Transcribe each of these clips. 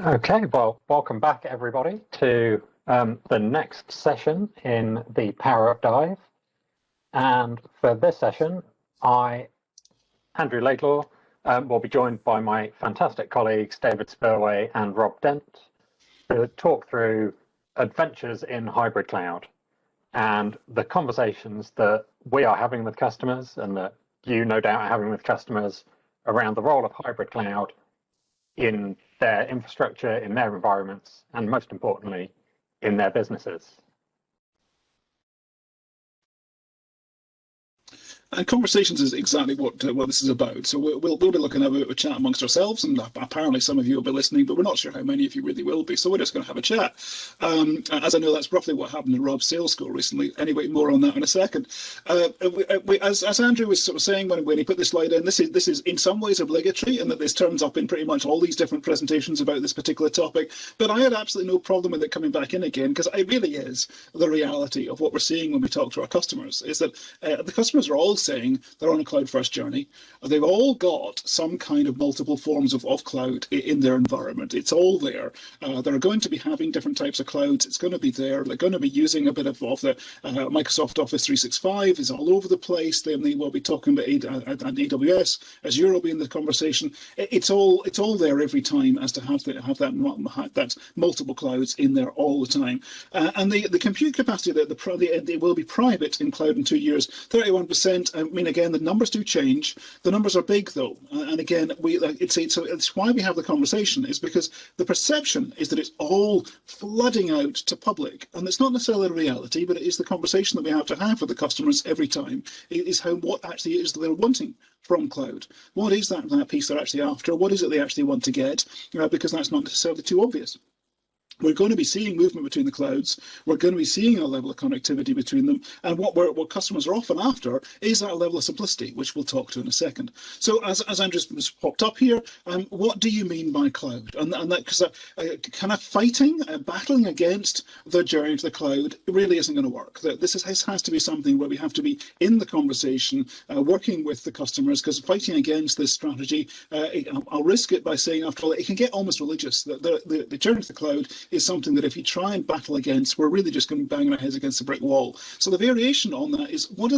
Okay, well, welcome back everybody to the next session in the Power Up Dive. And for this session, Andrew Laidlaw, will be joined by my fantastic colleagues, David Spurway and Rob Dent, to talk through adventures in hybrid cloud and the conversations that we are having with customers and that you no doubt are having with customers around the role of hybrid cloud in their infrastructure, in their environments, and most importantly, in their businesses. And conversations is exactly what this is about. So we'll be looking at a chat amongst ourselves, and apparently some of you will be listening, but we're not sure how many of you really will be. So we're just going to have a chat. As I know, that's roughly what happened in Rob's sales school recently. Anyway, more on that in a second. As Andrew was sort of saying when he put this slide in, this is in some ways obligatory, and that this turns up in pretty much all these different presentations about this particular topic. But I had absolutely no problem with it coming back in again, because it really is the reality of what we're seeing when we talk to our customers, is that the customers are all saying they're on a cloud first journey. They've all got some kind of multiple forms of cloud in their environment. It's all there. They're going to be having different types of clouds. It's going to be there. They're going to be using a bit of the Microsoft Office 365 is all over the place. They will be talking about AWS. Azure will be in the conversation. It's all there every time, as to have that multiple clouds in there all the time. And the compute capacity that it will be private in cloud in 2 years, 31%. I mean, again, the numbers do change. The numbers are big, though, and again, it's why we have the conversation, is because the perception is that it's all flooding out to public, and it's not necessarily a reality, but it is the conversation that we have to have with the customers every time. It is what actually is they're wanting from cloud. What is that piece they're actually after? What is it they actually want to get? Because that's not necessarily too obvious. We're going to be seeing movement between the clouds. We're going to be seeing a level of connectivity between them. And what customers are often after is that level of simplicity, which we'll talk to in a second. So as Andrew's just popped up here, what do you mean by cloud? And that, because kind of battling against the journey to the cloud really isn't going to work. This has to be something where we have to be in the conversation, working with the customers, because fighting against this strategy, I'll risk it by saying, after all, it can get almost religious. The journey to the cloud is something that if you try and battle against, we're really just going to be banging our heads against a brick wall. So the variation on that is, what do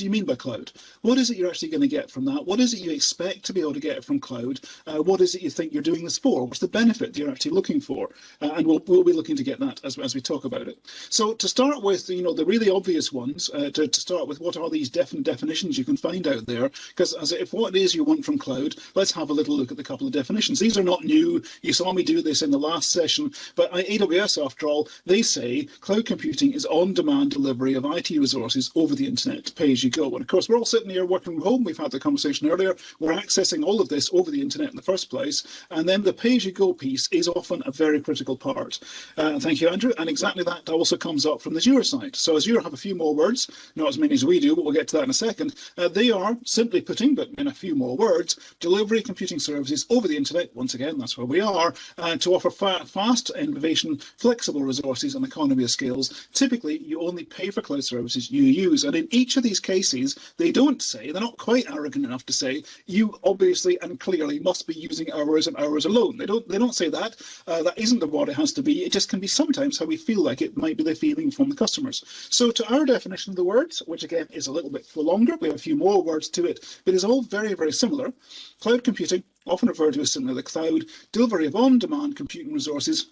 you mean by cloud? What is it you're actually going to get from that? What is it you expect to be able to get from cloud? What is it you think you're doing this for? What's the benefit you're actually looking for? And we'll be looking to get that as we talk about it. So to start with, the really obvious ones, to start with, what are these definitions you can find out there? Because if what it is you want from cloud, let's have a little look at the couple of definitions. These are not new. You saw me do this in the last session. But AWS, after all, they say cloud computing is on-demand delivery of IT resources over the internet, pay-as-you-go. And of course, we're all sitting here working from home. We've had the conversation earlier. We're accessing all of this over the internet in the first place. And then the pay-as-you-go piece is often a very critical part. Thank you, Andrew. And exactly that also comes up from the Azure side. So Azure have a few more words, not as many as we do, but we'll get to that in a second. They are, simply putting, but in a few more words, delivery computing services over the internet. Once again, that's where we are, to offer fast innovation, flexible resources, and economy of scales. Typically, you only pay for cloud services you use. And in each of these cases, they're not quite arrogant enough to say, you obviously and clearly must be using hours and hours alone. They don't say that. That isn't what it has to be. It just can be sometimes how we feel like it might be the feeling from the customers. So to our definition of the words, which again is a little bit longer, we have a few more words to it, but it's all very, very similar. Cloud computing, often referred to as simply the cloud, delivery of on-demand computing resources,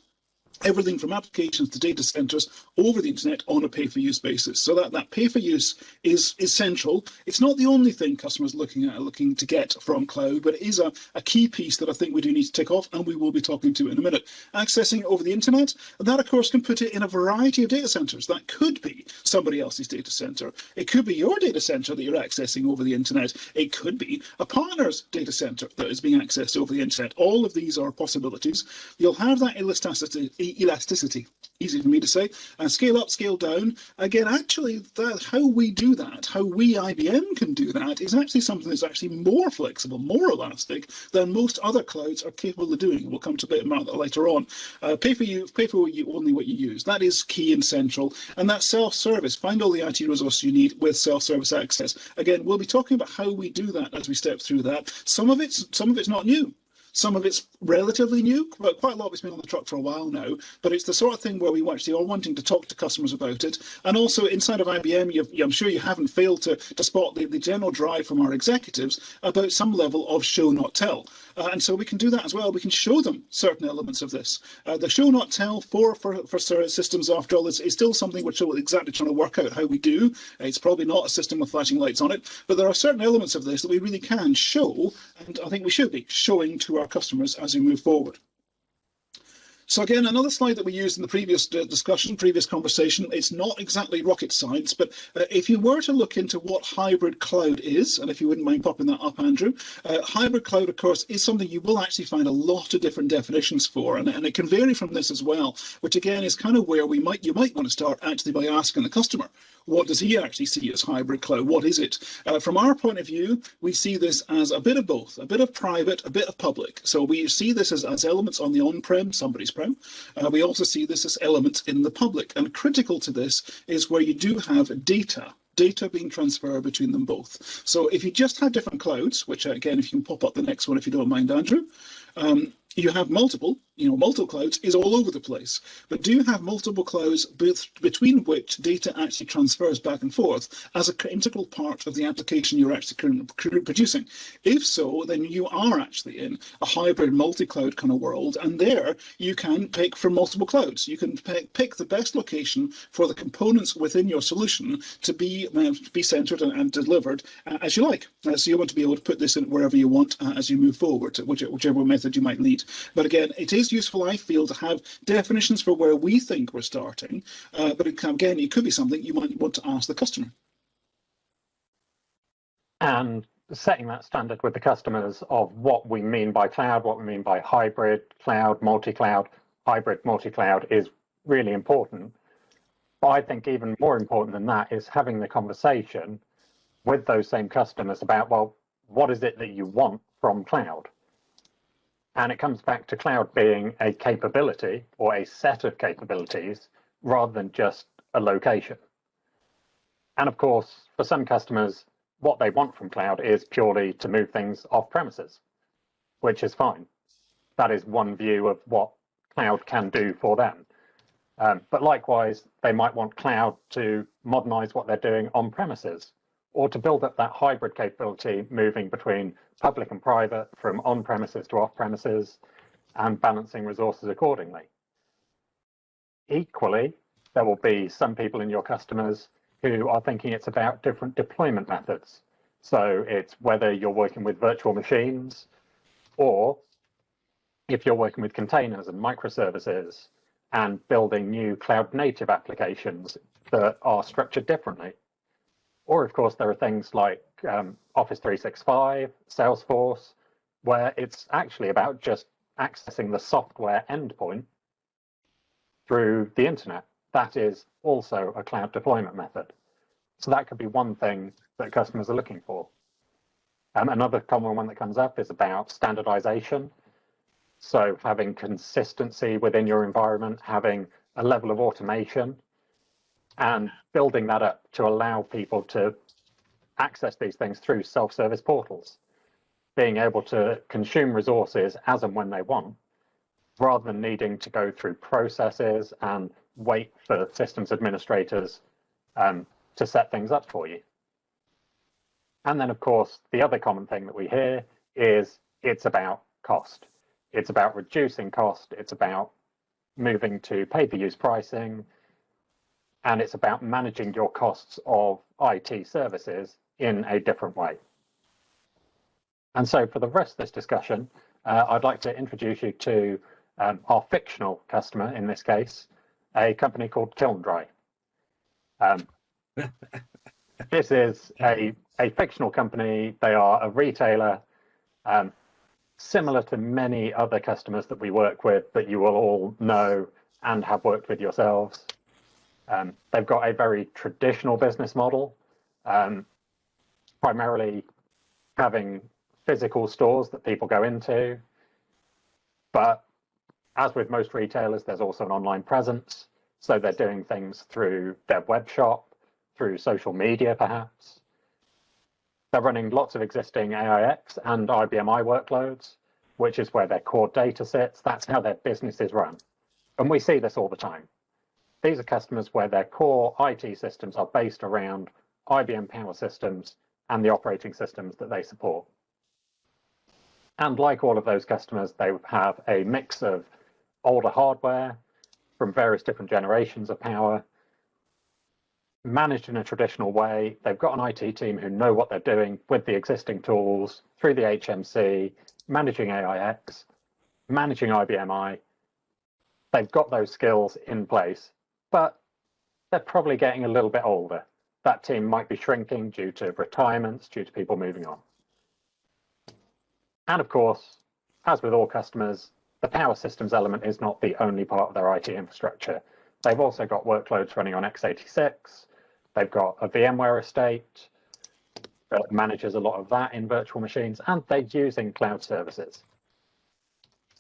everything from applications to data centers over the internet on a pay-for-use basis. So that pay-for-use is central. It's not the only thing customers looking to get from cloud, but it is a key piece that I think we do need to tick off, and we will be talking to in a minute. Accessing over the internet, that of course can put it in a variety of data centers. That could be somebody else's data center. It could be your data center that you're accessing over the internet. It could be a partner's data center that is being accessed over the internet. All of these are possibilities. You'll have that elasticity, easy for me to say, and scale up, scale down. Again, actually, how we do that, how we IBM can do that, is actually something that's actually more flexible, more elastic than most other clouds are capable of doing. We'll come to a bit about that later on. Pay for you only what you use. That is key and central. And that self-service, find all the IT resources you need with self-service access. Again, we'll be talking about how we do that as we step through that. Some of it's not new. Some of it's relatively new, but quite a lot of it's been on the truck for a while now. But it's the sort of thing where we actually are wanting to talk to customers about it. And also inside of IBM, I'm sure you haven't failed to spot the general drive from our executives about some level of show not tell. And so we can do that as well. We can show them certain elements of this. The show not tell for systems, after all, is still something we're still exactly trying to work out how we do. It's probably not a system with flashing lights on it, but there are certain elements of this that we really can show, and I think we should be showing to our customers as we move forward. So again, another slide that we used in the previous discussion, previous conversation, it's not exactly rocket science, but if you were to look into what hybrid cloud is, and if you wouldn't mind popping that up, Andrew, hybrid cloud, of course, is something you will actually find a lot of different definitions for, and it can vary from this as well, which again is kind of where you might want to start actually by asking the customer, what does he actually see as hybrid cloud? What is it? From our point of view, we see this as a bit of both, a bit of private, a bit of public. So we see this as elements on the on-prem, somebody's prem. We also see this as elements in the public. And critical to this is where you do have data being transferred between them both. So if you just have different clouds, which again, if you can pop up the next one, if you don't mind, Andrew, you have multiple clouds is all over the place, but do you have multiple clouds between which data actually transfers back and forth as an integral part of the application you're actually producing? If so, then you are actually in a hybrid multi-cloud kind of world, and there you can pick from multiple clouds. You can pick the best location for the components within your solution to be centered and delivered as you like. So you want to be able to put this in wherever you want as you move forward, whichever method you might need. But again, it is useful, I feel, to have definitions for where we think we're starting, but again, it could be something you might want to ask the customer. And setting that standard with the customers of what we mean by cloud, what we mean by hybrid cloud, multi-cloud, hybrid multi-cloud is really important. But I think even more important than that is having the conversation with those same customers about, well, what is it that you want from cloud? And it comes back to cloud being a capability or a set of capabilities rather than just a location. And of course, for some customers, what they want from cloud is purely to move things off premises, which is fine. That is one view of what cloud can do for them. But likewise, they might want cloud to modernize what they're doing on premises, or to build up that hybrid capability, moving between public and private, from on-premises to off-premises, and balancing resources accordingly. Equally, there will be some people in your customers who are thinking it's about different deployment methods. So it's whether you're working with virtual machines, or if you're working with containers and microservices and building new cloud-native applications that are structured differently. Or, of course, there are things like Office 365, Salesforce, where it's actually about just accessing the software endpoint through the internet. That is also a cloud deployment method. So that could be one thing that customers are looking for. Another common one that comes up is about standardization. So having consistency within your environment, having a level of automation, and building that up to allow people to access these things through self-service portals, being able to consume resources as and when they want, rather than needing to go through processes and wait for systems administrators to set things up for you. And then, of course, the other common thing that we hear is it's about cost. It's about reducing cost. It's about moving to pay-per-use pricing. And it's about managing your costs of IT services in a different way. And so for the rest of this discussion, I'd like to introduce you to our fictional customer in this case, a company called Kilndry. This is a fictional company. They are a retailer, similar to many other customers that we work with that you will all know and have worked with yourselves. They've got a very traditional business model, primarily having physical stores that people go into. But as with most retailers, there's also an online presence. So they're doing things through their web shop, through social media, perhaps. They're running lots of existing AIX and IBMI workloads, which is where their core data sits. That's how their business is run. And we see this all the time. These are customers where their core IT systems are based around IBM Power Systems and the operating systems that they support. And like all of those customers, they have a mix of older hardware from various different generations of Power, managed in a traditional way. They've got an IT team who know what they're doing with the existing tools through the HMC, managing AIX, managing IBMI. They've got those skills in place, but they're probably getting a little bit older. That team might be shrinking due to retirements, due to people moving on. And of course, as with all customers, the Power Systems element is not the only part of their IT infrastructure. They've also got workloads running on x86. They've got a VMware estate that manages a lot of that in virtual machines, and they're using cloud services.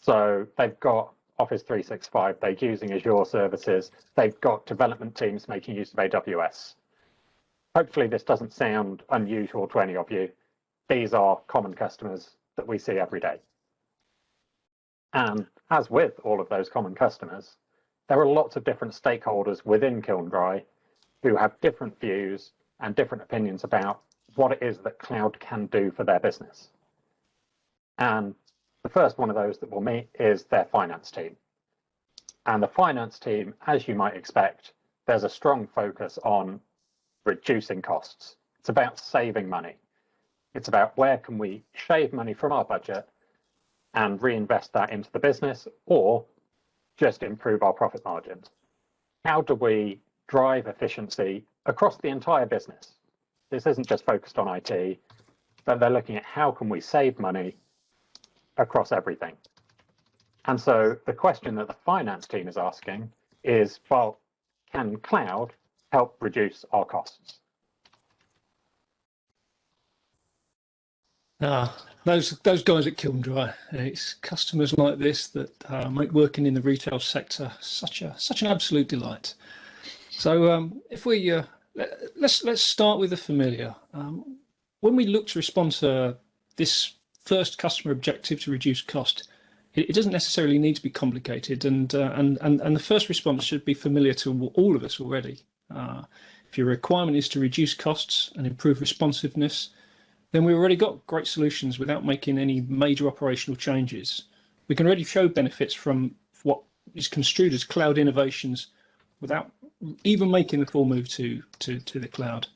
So they've got Office 365, they're using Azure services, they've got development teams making use of AWS. Hopefully this doesn't sound unusual to any of you. These are common customers that we see every day. And as with all of those common customers, there are lots of different stakeholders within Kiln-Dry who have different views and different opinions about what it is that cloud can do for their business. And the first one of those that we'll meet is their finance team. And the finance team, as you might expect, there's a strong focus on reducing costs. It's about saving money. It's about where can we shave money from our budget and reinvest that into the business, or just improve our profit margins. How do we drive efficiency across the entire business? This isn't just focused on IT, but they're looking at how can we save money across everything. And so the question that the finance team is asking is, well, can cloud help reduce our costs? Those guys at Kiln-Dry, it's customers like this that make working in the retail sector such an absolute delight. So if we let's start with the familiar. When we look to respond to this first customer objective to reduce cost, it doesn't necessarily need to be complicated, and the first response should be familiar to all of us already. If your requirement is to reduce costs and improve responsiveness, then we've already got great solutions without making any major operational changes. We can already show benefits from what is construed as cloud innovations without even making the full move to the cloud.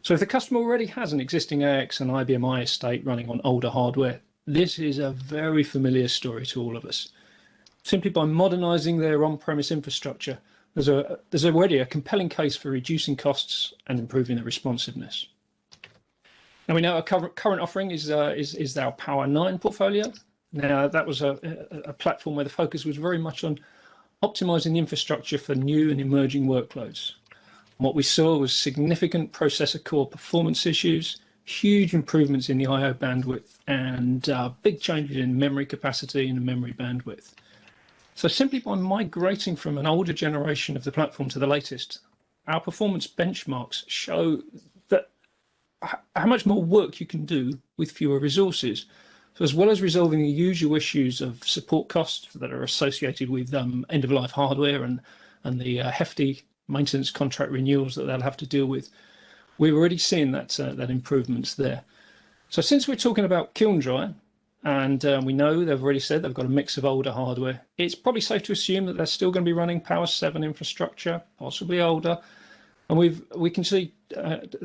So if the customer already has an existing AIX and IBMI estate running on older hardware, this is a very familiar story to all of us. Simply by modernizing their on-premise infrastructure, there's already a compelling case for reducing costs and improving the responsiveness. Now we know our current offering is our Power9 portfolio. Now that was a platform where the focus was very much on optimizing the infrastructure for new and emerging workloads. And what we saw was significant processor core performance issues, huge improvements in the I/O bandwidth, and big changes in memory capacity and memory bandwidth. So simply by migrating from an older generation of the platform to the latest, our performance benchmarks show that how much more work you can do with fewer resources. So as well as resolving the usual issues of support costs that are associated with end-of-life hardware and the hefty maintenance contract renewals that they'll have to deal with, we're already seeing that improvements there. So since we're talking about Kiln-Dry, and we know they've already said they've got a mix of older hardware, it's probably safe to assume that they're still going to be running Power 7 infrastructure, possibly older. And we can see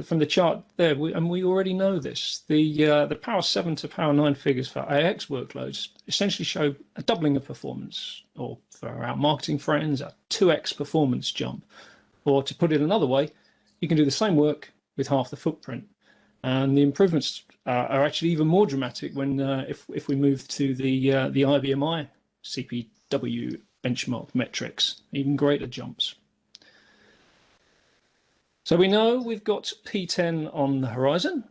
from the chart there, and we already know this, the Power 7 to Power 9 figures for AIX workloads essentially show a doubling of performance, or for our marketing friends, a 2x performance jump. Or to put it another way, you can do the same work with half the footprint. And the improvements are actually even more dramatic when if we move to the IBMI CPW benchmark metrics, even greater jumps. So we know we've got P10 on the horizon.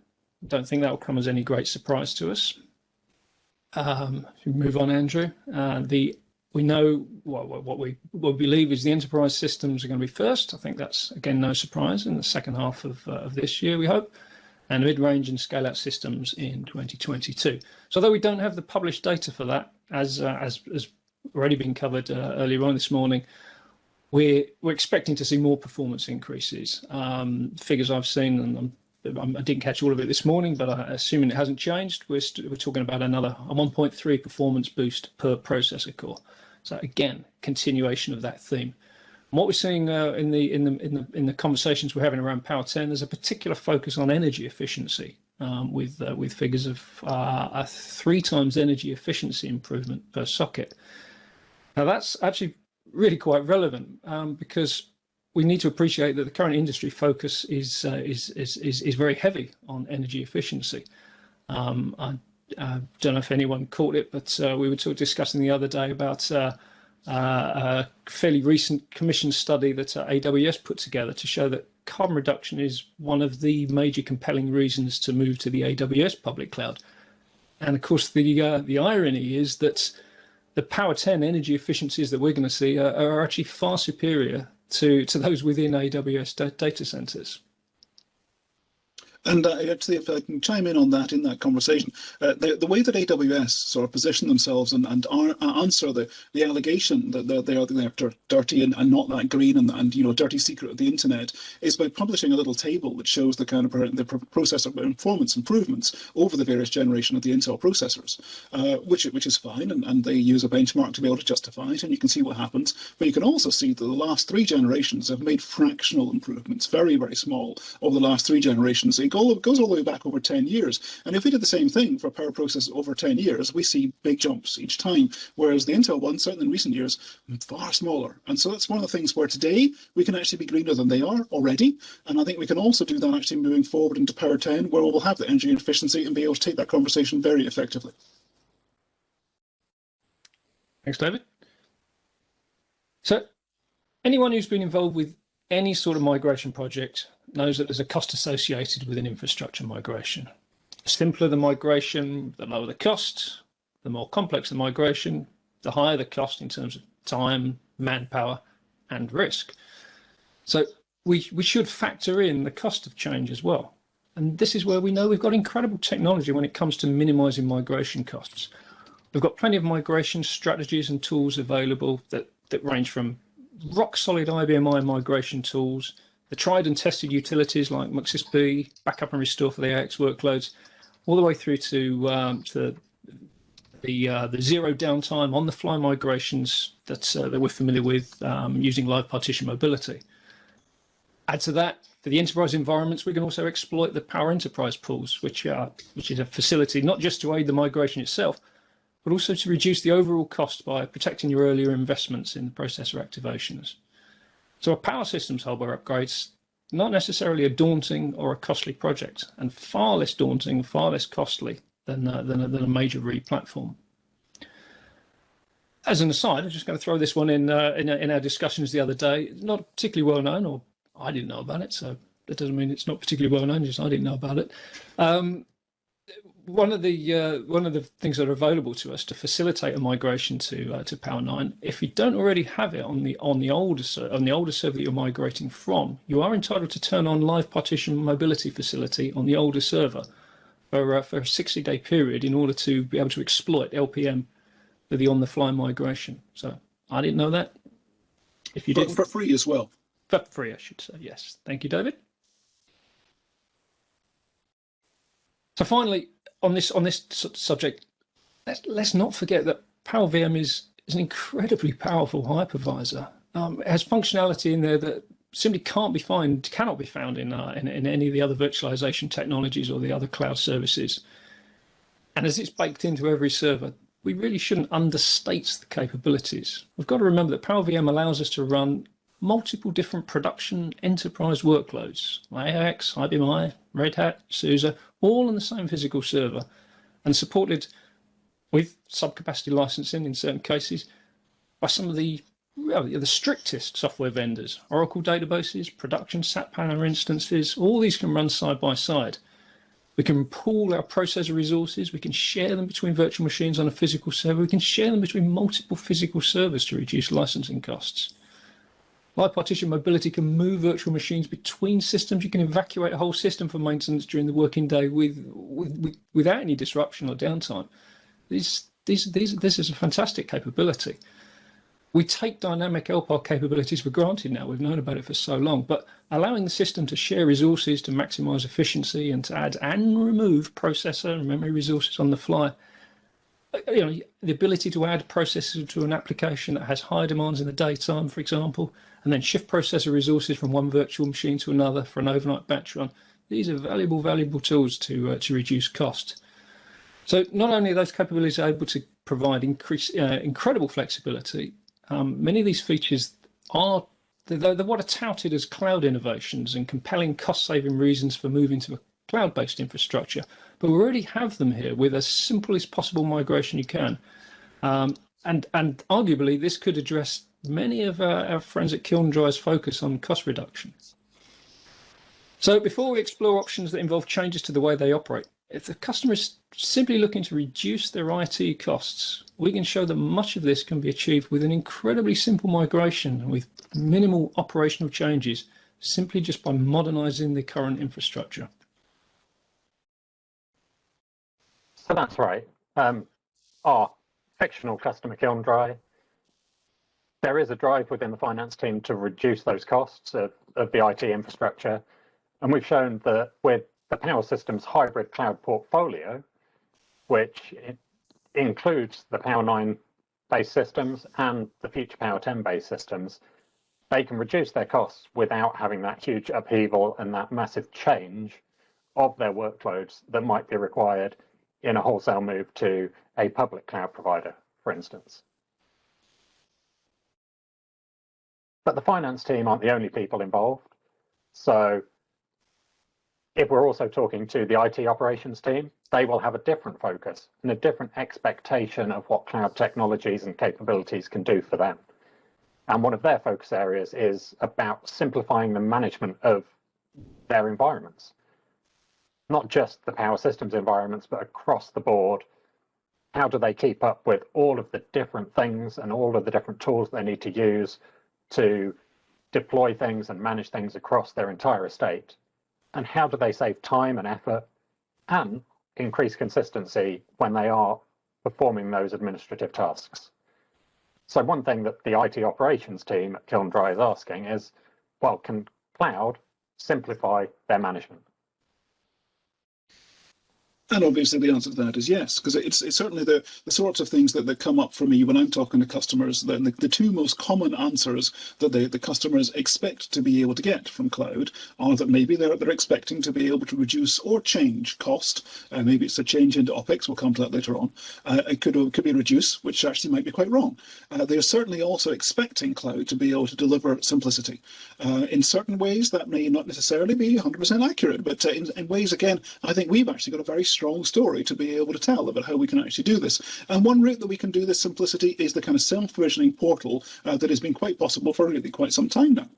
Don't think that will come as any great surprise to us. If we move on, Andrew, we know what we believe is the enterprise systems are going to be first. I think that's, again, no surprise in the second half of this year, we hope. and mid-range and scale-out systems in 2022. So although we don't have the published data for that, as already been covered earlier on this morning, we're expecting to see more performance increases. Figures I've seen, and I didn't catch all of it this morning, but assuming it hasn't changed, we're talking about a 1.3 performance boost per processor core. So again, continuation of that theme. And what we're seeing in the conversations we're having around Power10, there's a particular focus on energy efficiency, with figures of a 3 times energy efficiency improvement per socket. Now that's actually really quite relevant, because we need to appreciate that the current industry focus is very heavy on energy efficiency. I don't know if anyone caught it, but we were discussing the other day about a fairly recent commission study that AWS put together to show that carbon reduction is one of the major compelling reasons to move to the AWS public cloud. And of course, the irony is that the Power10 energy efficiencies that we're going to see are actually far superior to those within AWS data centers. And actually, if I can chime in on that in that conversation, the way that AWS sort of position themselves and answer the allegation that they're dirty and not that green and you know, dirty secret of the internet is by publishing a little table that shows the kind of the processor performance improvements over the various generation of the Intel processors, which is fine, and they use a benchmark to be able to justify it, and you can see what happens. But you can also see that the last 3 generations have made fractional improvements, very, very small, over the last 3 generations. It goes all the way back over 10 years. And if we did the same thing for power processors over 10 years, we see big jumps each time, whereas the Intel ones, certainly in recent years, far smaller. And so that's one of the things where today we can actually be greener than they are already. And I think we can also do that actually moving forward into Power10, where we'll have the energy efficiency and be able to take that conversation very effectively. Thanks, David. So anyone who's been involved with any sort of migration project knows that there's a cost associated with an infrastructure migration. The simpler the migration, the lower the cost. The more complex the migration, the higher the cost in terms of time, manpower, and risk. So we should factor in the cost of change as well. And this is where we know we've got incredible technology when it comes to minimizing migration costs. We've got plenty of migration strategies and tools available that range from rock solid IBMI migration tools, the tried and tested utilities like MuxSB, backup and restore for the AIX workloads, all the way through to the zero downtime on the fly migrations that we're familiar with using live partition mobility. Add to that, for the enterprise environments, we can also exploit the Power Enterprise pools, which is a facility not just to aid the migration itself, but also to reduce the overall cost by protecting your earlier investments in the processor activations. So a Power Systems hardware upgrade's not necessarily a daunting or a costly project, and far less daunting, far less costly than a major re-platform. As an aside, I'm just going to throw this one in our discussions the other day. Not particularly well known, or I didn't know about it, so that doesn't mean it's not particularly well known. Just I didn't know about it. One of the things that are available to us to facilitate a migration to Power9, if you don't already have it on the older server that you're migrating from, you are entitled to turn on live partition mobility facility on the older server for a 60-day period in order to be able to exploit LPM for the on-the-fly migration. So I didn't know that. If you did, for free as well. For free, I should say. Yes. Thank you, David. So finally, on this subject, let's not forget that PowerVM is an incredibly powerful hypervisor. It has functionality in there that simply cannot be found in any of the other virtualization technologies or the other cloud services. And as it's baked into every server, we really shouldn't understate the capabilities. We've got to remember that PowerVM allows us to run multiple different production enterprise workloads, AIX, IBMI, Red Hat, SUSE, all on the same physical server, and supported with subcapacity licensing in certain cases by some of the strictest software vendors. Oracle databases, production SAP HANA instances, all these can run side by side. We can pool our processor resources, we can share them between virtual machines on a physical server, we can share them between multiple physical servers to reduce licensing costs. Bipartition mobility can move virtual machines between systems. You can evacuate a whole system for maintenance during the working day without any disruption or downtime. This is a fantastic capability. We take dynamic LPAR capabilities for granted now. We've known about it for so long, but allowing the system to share resources to maximize efficiency and to add and remove processor and memory resources on the fly. You know, the ability to add processors to an application that has high demands in the daytime, for example, and then shift processor resources from one virtual machine to another for an overnight batch run. These are valuable tools to reduce cost. So not only are those capabilities able to provide incredible flexibility, many of these features are they're what are touted as cloud innovations and compelling cost-saving reasons for moving to a cloud-based infrastructure. But we already have them here with as simple as possible migration you can. And arguably, this could address many of our friends at Kiln Dry's focus on cost reduction. So before we explore options that involve changes to the way they operate, if the customer is simply looking to reduce their IT costs, we can show that much of this can be achieved with an incredibly simple migration with minimal operational changes, simply just by modernizing the current infrastructure. So that's right. Our fictional customer Kiln Dry, there is a drive within the finance team to reduce those costs of the IT infrastructure. And we've shown that with the Power Systems Hybrid Cloud portfolio, which includes the Power9 based systems and the future Power10 based systems, they can reduce their costs without having that huge upheaval and that massive change of their workloads that might be required in a wholesale move to a public cloud provider, for instance. But the finance team aren't the only people involved. So if we're also talking to the IT operations team, they will have a different focus and a different expectation of what cloud technologies and capabilities can do for them. And one of their focus areas is about simplifying the management of their environments. Not just the Power Systems environments, but across the board. How do they keep up with all of the different things and all of the different tools they need to use to deploy things and manage things across their entire estate? And how do they save time and effort and increase consistency when they are performing those administrative tasks? So one thing that the IT operations team at Kiln Dry is asking is, well, can cloud simplify their management? And obviously the answer to that is yes, because it's certainly the sorts of things that come up for me when I'm talking to customers. The two most common answers that the customers expect to be able to get from cloud are that maybe they're expecting to be able to reduce or change cost. Maybe it's a change into OPEX, we'll come to that later on. It could be reduce, which actually might be quite wrong. They're certainly also expecting cloud to be able to deliver simplicity. In certain ways, that may not necessarily be 100% accurate, but in ways, again, I think we've actually got a very strong story to be able to tell about how we can actually do this. And one route that we can do this simplicity is the kind of self-provisioning portal that has been quite possible for really quite some time now.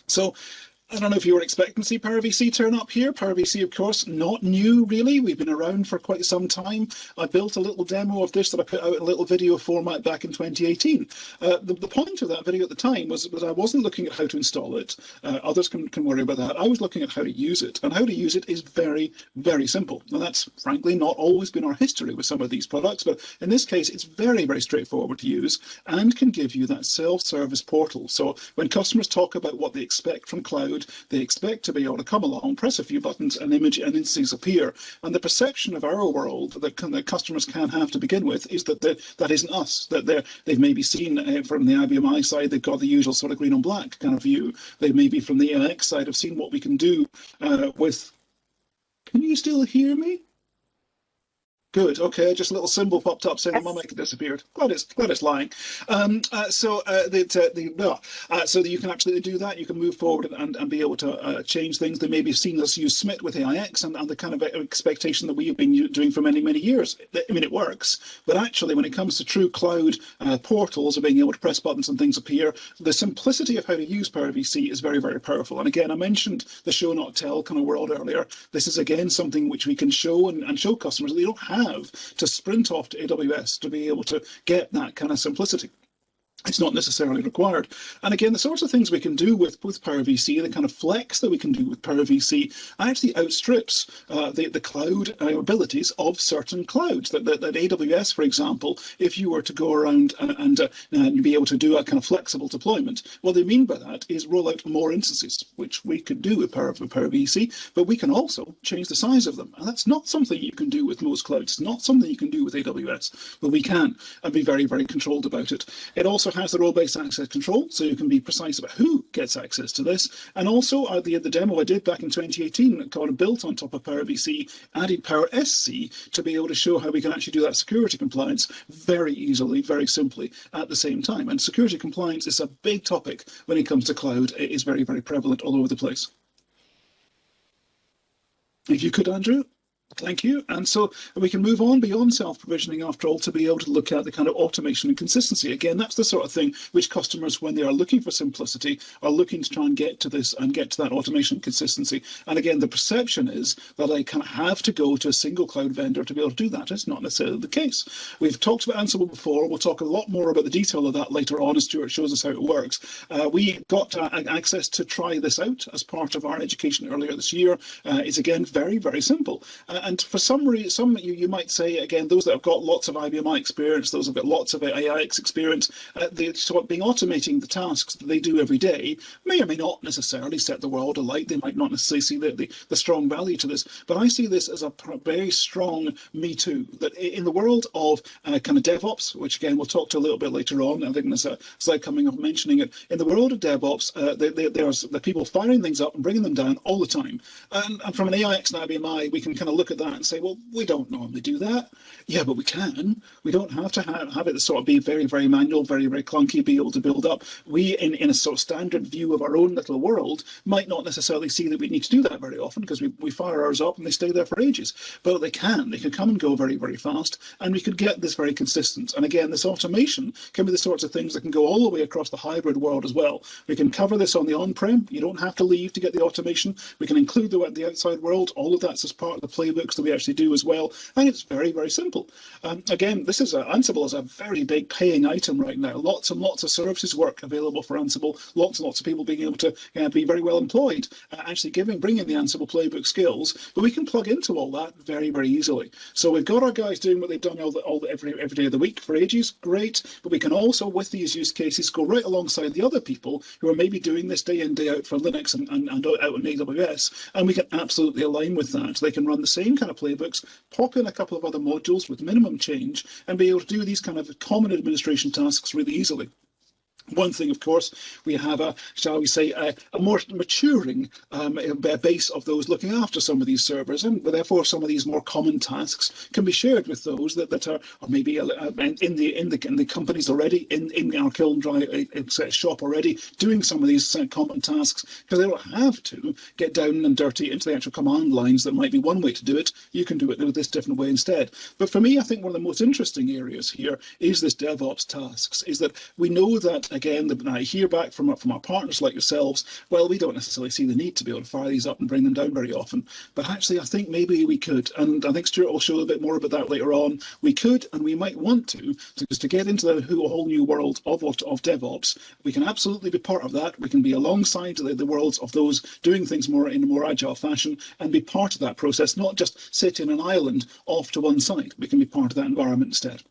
So I don't know if you were expecting to see PowerVC turn up here. PowerVC, of course, not new, really. We've been around for quite some time. I built a little demo of this that I put out in a little video format back in 2018. The point of that video at the time was that I wasn't looking at how to install it. Others can worry about that. I was looking at how to use it. And how to use it is very, very simple. And that's, frankly, not always been our history with some of these products. But in this case, it's very, very straightforward to use and can give you that self-service portal. So when customers talk about what they expect from cloud, they expect to be able to come along, press a few buttons, an image and instances appear. And the perception of our world that customers can have to begin with is that that isn't us, that they've maybe seen from the IBMI side, they've got the usual sort of green on black kind of view. They maybe from the AIX side have seen what we can do with, can you still hear me? Good. Okay. Just a little symbol popped up saying the my mic had disappeared. Glad it's lying. So that you can actually do that. You can move forward and be able to change things. They may be seen us use SMIT with AIX and the kind of expectation that we've been doing for many, many years. I mean, it works, but actually, when it comes to true cloud portals and being able to press buttons and things appear, the simplicity of how to use PowerVC is very, very powerful. And again, I mentioned the show not tell kind of world earlier. This is again something which we can show and show customers that they don't have to sprint off to AWS to be able to get that kind of simplicity. It's not necessarily required. And again, the sorts of things we can do with PowerVC, the kind of flex that we can do with PowerVC actually outstrips the cloud abilities of certain clouds. That AWS, for example, if you were to go around and be able to do a kind of flexible deployment, what they mean by that is roll out more instances, which we could do with PowerVC, but we can also change the size of them. And that's not something you can do with most clouds. It's not something you can do with AWS, but we can, and be very, very controlled about it. It also has the role-based access control, so you can be precise about who gets access to this. And also, the demo I did back in 2018, kind of built on top of PowerVC, added PowerSC to be able to show how we can actually do that security compliance very easily, very simply at the same time. And security compliance is a big topic when it comes to cloud. It is very, very prevalent all over the place. If you could, Andrew. Thank you. And so we can move on beyond self-provisioning, after all, to be able to look at the kind of automation and consistency. Again, that's the sort of thing which customers, when they are looking for simplicity, are looking to try and get to this and get to that automation and consistency. And again, the perception is that I kind of have to go to a single cloud vendor to be able to do that. It's not necessarily the case. We've talked about Ansible before. We'll talk a lot more about the detail of that later on as Stuart shows us how it works. We got access to try this out as part of our education earlier this year. It's again very, very simple. And for some reason, you might say, again, those that have got lots of IBMI experience, those that have got lots of AIX experience, they sort of being automating the tasks that they do every day may or may not necessarily set the world alight. They might not necessarily see the strong value to this. But I see this as a very strong me too, that in the world of kind of DevOps, which again, we'll talk to a little bit later on, I think there's a slide coming up mentioning it, in the world of DevOps, there's the people firing things up and bringing them down all the time. And from an AIX and IBMI, we can kind of look at that and say, well, we don't normally do that. Yeah, but we can. We don't have to have it sort of be very, very manual, very, very clunky, be able to build up. We, in a sort of standard view of our own little world, might not necessarily see that we need to do that very often, because we fire ours up and they stay there for ages. But they can come and go very, very fast, and we could get this very consistent. And again, this automation can be the sorts of things that can go all the way across the hybrid world as well. We can cover this on the on-prem. You don't have to leave to get the automation. We can include the outside world. All of that's as part of the playbooks that we actually do as well, and it's very, very simple. Again, this is Ansible is a very big paying item right now. Lots and lots of services work available for Ansible. Lots and lots of people being able to be very well employed, actually bringing the Ansible playbook skills. But we can plug into all that very, very easily. So we've got our guys doing what they've done every day of the week for ages. Great, but we can also, with these use cases, go right alongside the other people who are maybe doing this day in, day out for Linux and out in AWS, and we can absolutely align with that. They can run the same kind of playbooks, pop in a couple of other modules with minimum change, and be able to do these kind of common administration tasks really easily. One thing, of course, we have shall we say, a more maturing base of those looking after some of these servers, and therefore some of these more common tasks can be shared with those that are maybe in the companies already, in our Kiln Dry shop already, doing some of these common tasks, because they don't have to get down and dirty into the actual command lines. That might be one way to do it. You can do it this different way instead. But for me, I think one of the most interesting areas here is this DevOps tasks, is that we know that, again, I hear back from our partners like yourselves, well, we don't necessarily see the need to be able to fire these up and bring them down very often. But actually, I think maybe we could, and I think Stuart will show a bit more about that later on. We could, and we might want to get into the whole new world of DevOps. We can absolutely be part of that. We can be alongside the worlds of those doing things in a more agile fashion, and be part of that process, not just sit in an island off to one side. We can be part of that environment instead.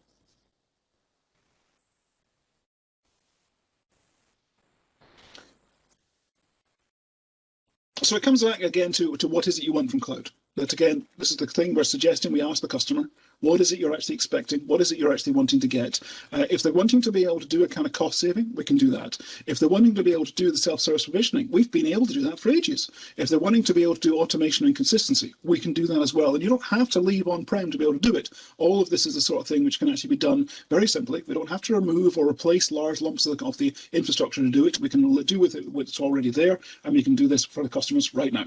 So it comes back again to what is it you want from cloud? That again, this is the thing we're suggesting. We ask the customer, what is it you're actually expecting? What is it you're actually wanting to get? If they're wanting to be able to do a kind of cost saving, we can do that. If they're wanting to be able to do the self-service provisioning, we've been able to do that for ages. If they're wanting to be able to do automation and consistency, we can do that as well. And you don't have to leave on-prem to be able to do it. All of this is the sort of thing which can actually be done very simply. We don't have to remove or replace large lumps of the infrastructure to do it. We can do with it what's already there, and we can do this for the customers right now.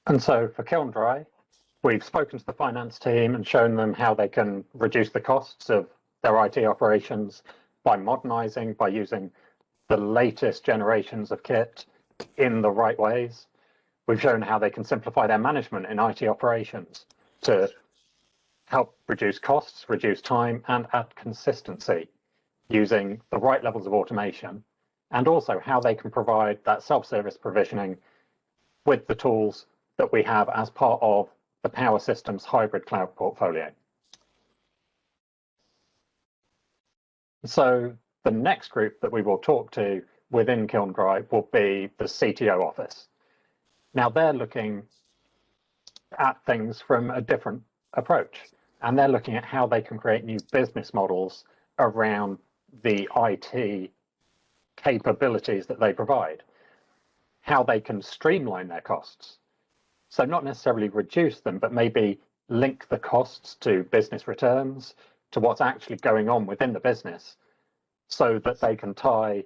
And so for Kiln Dry, we've spoken to the finance team and shown them how they can reduce the costs of their IT operations by modernizing, by using the latest generations of kit in the right ways. We've shown how they can simplify their management in IT operations to help reduce costs, reduce time, and add consistency using the right levels of automation, and also how they can provide that self-service provisioning with the tools that we have as part of the Power Systems Hybrid Cloud portfolio. So the next group that we will talk to within Kiln Dry will be the CTO office. Now they're looking at things from a different approach, and they're looking at how they can create new business models around the IT capabilities that they provide, how they can streamline their costs. So not necessarily reduce them, but maybe link the costs to business returns, to what's actually going on within the business, so that they can tie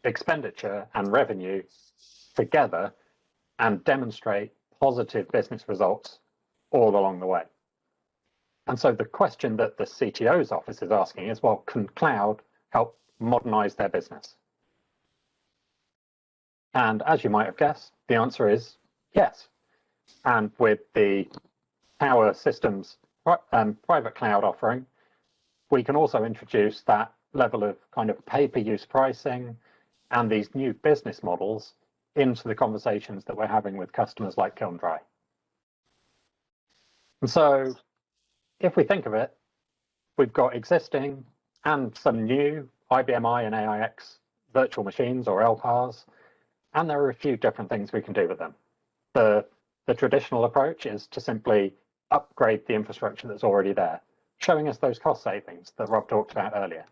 expenditure and revenue together and demonstrate positive business results all along the way. And so the question that the CTO's office is asking is, well, can cloud help modernize their business? And as you might have guessed, the answer is yes. And with the Power Systems private cloud offering, we can also introduce that level of kind of pay-per-use pricing and these new business models into the conversations that we're having with customers like Kiln Dry. And so if we think of it, we've got existing and some new IBMI and AIX virtual machines or LPARS, and there are a few different things we can do with them. The traditional approach is to simply upgrade the infrastructure that's already there, showing us those cost savings that Rob talked about earlier.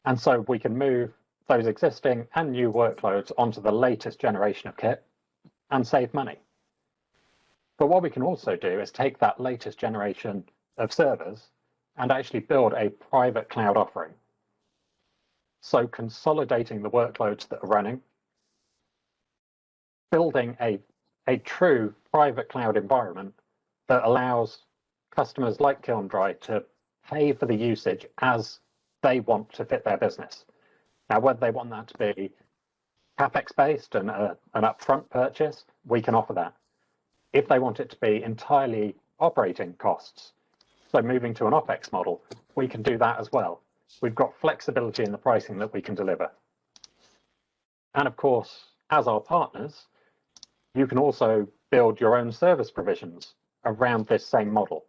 And so we can move those existing and new workloads onto the latest generation of kit and save money. But what we can also do is take that latest generation of servers and actually build a private cloud offering. So consolidating the workloads that are running, building a true private cloud environment that allows customers like Kiln Dry to pay for the usage as they want to fit their business. Now, whether they want that to be CapEx based and an upfront purchase, we can offer that. If they want it to be entirely operating costs, so moving to an OpEx model, we can do that as well. We've got flexibility in the pricing that we can deliver. And of course, as our partners, you can also build your own service provisions around this same model.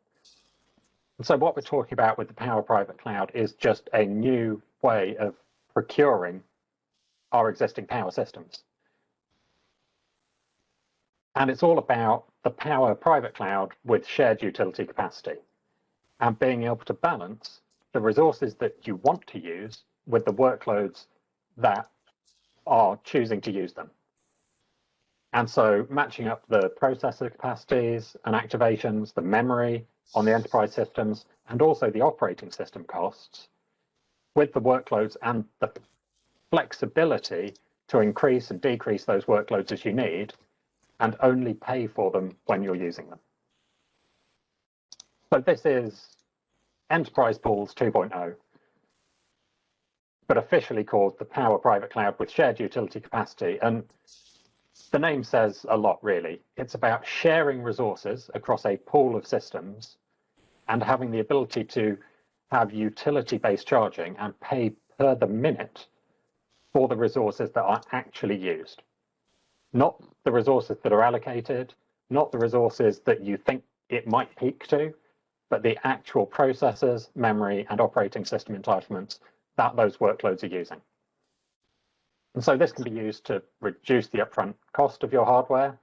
And so what we're talking about with the Power Private Cloud is just a new way of procuring our existing Power systems. And it's all about the Power Private Cloud with shared utility capacity and being able to balance the resources that you want to use with the workloads that are choosing to use them. And so matching up the processor capacities and activations, the memory on the enterprise systems, and also the operating system costs with the workloads and the flexibility to increase and decrease those workloads as you need, and only pay for them when you're using them. So this is Enterprise Pools 2.0, but officially called the Power Private Cloud with shared utility capacity. And the name says a lot, really. It's about sharing resources across a pool of systems and having the ability to have utility-based charging and pay per the minute for the resources that are actually used. Not the resources that are allocated, not the resources that you think it might peak to, but the actual processors, memory, and operating system entitlements that those workloads are using. And so this can be used to reduce the upfront cost of your hardware,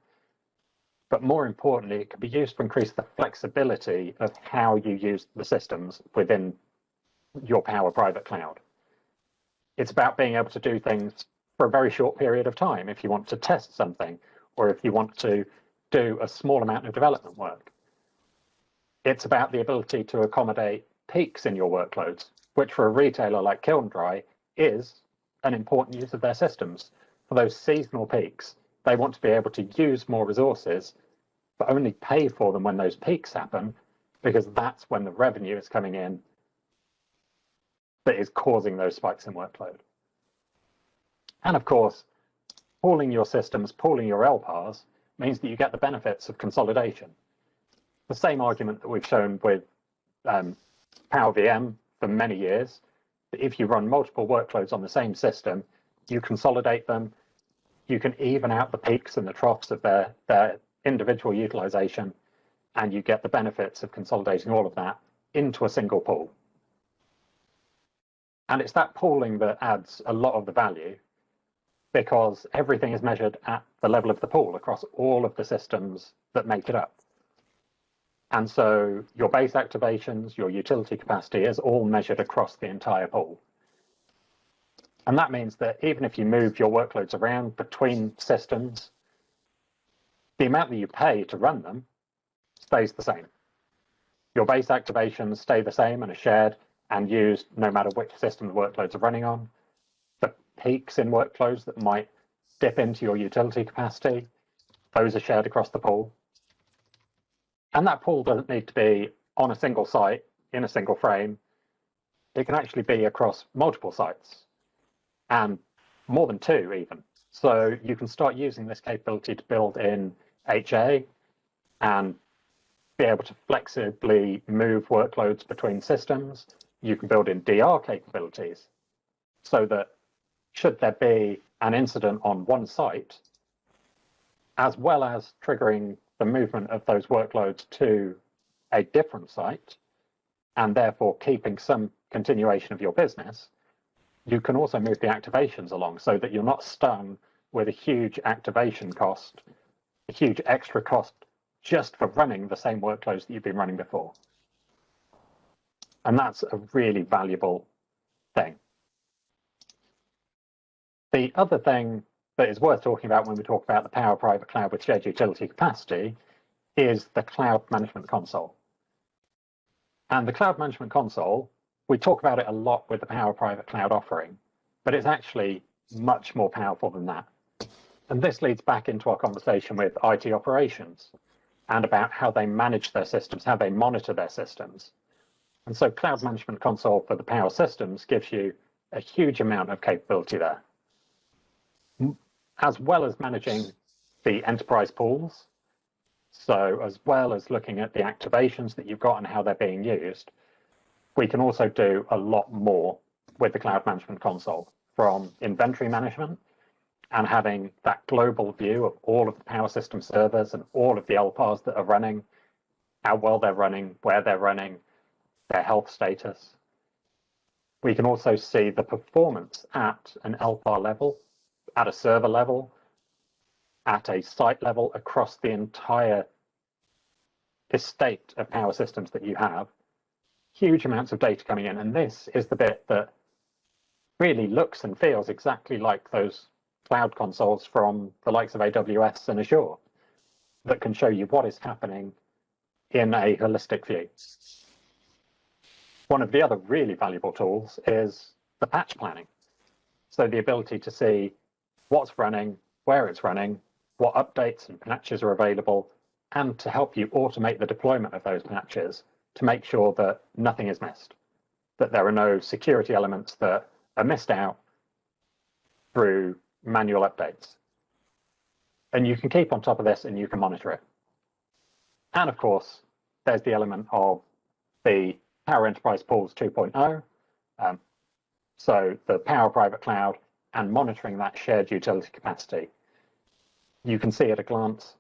but more importantly, it can be used to increase the flexibility of how you use the systems within your Power Private Cloud. It's about being able to do things for a very short period of time if you want to test something, or if you want to do a small amount of development work. It's about the ability to accommodate peaks in your workloads, which for a retailer like Kiln Dry is an important use of their systems. For those seasonal peaks, they want to be able to use more resources, but only pay for them when those peaks happen, because that's when the revenue is coming in that is causing those spikes in workload. And of course, pooling your systems, pooling your LPARS, means that you get the benefits of consolidation. the same argument that we've shown with PowerVM for many years, that if you run multiple workloads on the same system, you consolidate them, you can even out the peaks and the troughs of their individual utilization, and you get the benefits of consolidating all of that into a single pool. And it's that pooling that adds a lot of the value, because everything is measured at the level of the pool across all of the systems that make it up. And so your base activations, your utility capacity is all measured across the entire pool. And that means that even if you move your workloads around between systems, the amount that you pay to run them stays the same. Your base activations stay the same and are shared and used no matter which system the workloads are running on. The peaks in workloads that might dip into your utility capacity, those are shared across the pool. And that pool doesn't need to be on a single site in a single frame. It can actually be across multiple sites, and more than two even. So you can start using this capability to build in HA and be able to flexibly move workloads between systems. You can build in DR capabilities so that should there be an incident on one site, as well as triggering the movement of those workloads to a different site, and therefore keeping some continuation of your business, you can also move the activations along so that you're not stung with a huge activation cost, a huge extra cost just for running the same workloads that you've been running before. And that's a really valuable thing. The other thing that is worth talking about when we talk about the Power Private Cloud with shared utility capacity is the Cloud Management Console. And the Cloud Management Console, we talk about it a lot with the Power Private Cloud offering, but it's actually much more powerful than that. And this leads back into our conversation with IT operations and about how they manage their systems, how they monitor their systems. And so Cloud Management Console for the Power Systems gives you a huge amount of capability there, as well as managing the enterprise pools. So as well as looking at the activations that you've got and how they're being used, we can also do a lot more with the Cloud Management Console, from inventory management and having that global view of all of the Power System servers and all of the LPARS that are running, how well they're running, where they're running, their health status. We can also see the performance at an LPAR level, at a server level, at a site level, across the entire estate of Power Systems that you have. Huge amounts of data coming in, and this is the bit that really looks and feels exactly like those cloud consoles from the likes of AWS and Azure that can show you what is happening in a holistic view. One of the other really valuable tools is the patch planning. So the ability to see what's running, where it's running, what updates and patches are available, and to help you automate the deployment of those patches to make sure that nothing is missed, that there are no security elements that are missed out through manual updates. And you can keep on top of this and you can monitor it. And of course, there's the element of the Power Enterprise Pools 2.0. So the Power Private Cloud and monitoring that shared utility capacity. You can see at a glance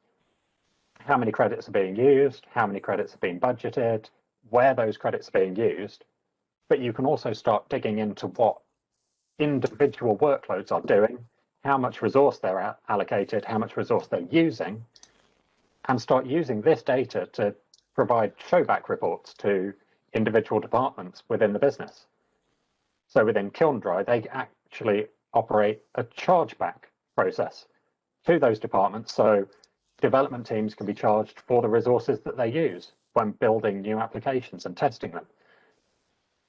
how many credits are being used, how many credits are being budgeted, where those credits are being used, but you can also start digging into what individual workloads are doing, how much resource they're allocated, how much resource they're using, and start using this data to provide showback reports to individual departments within the business. So within Kilndry, they actually operate a chargeback process to those departments, so development teams can be charged for the resources that they use when building new applications and testing them.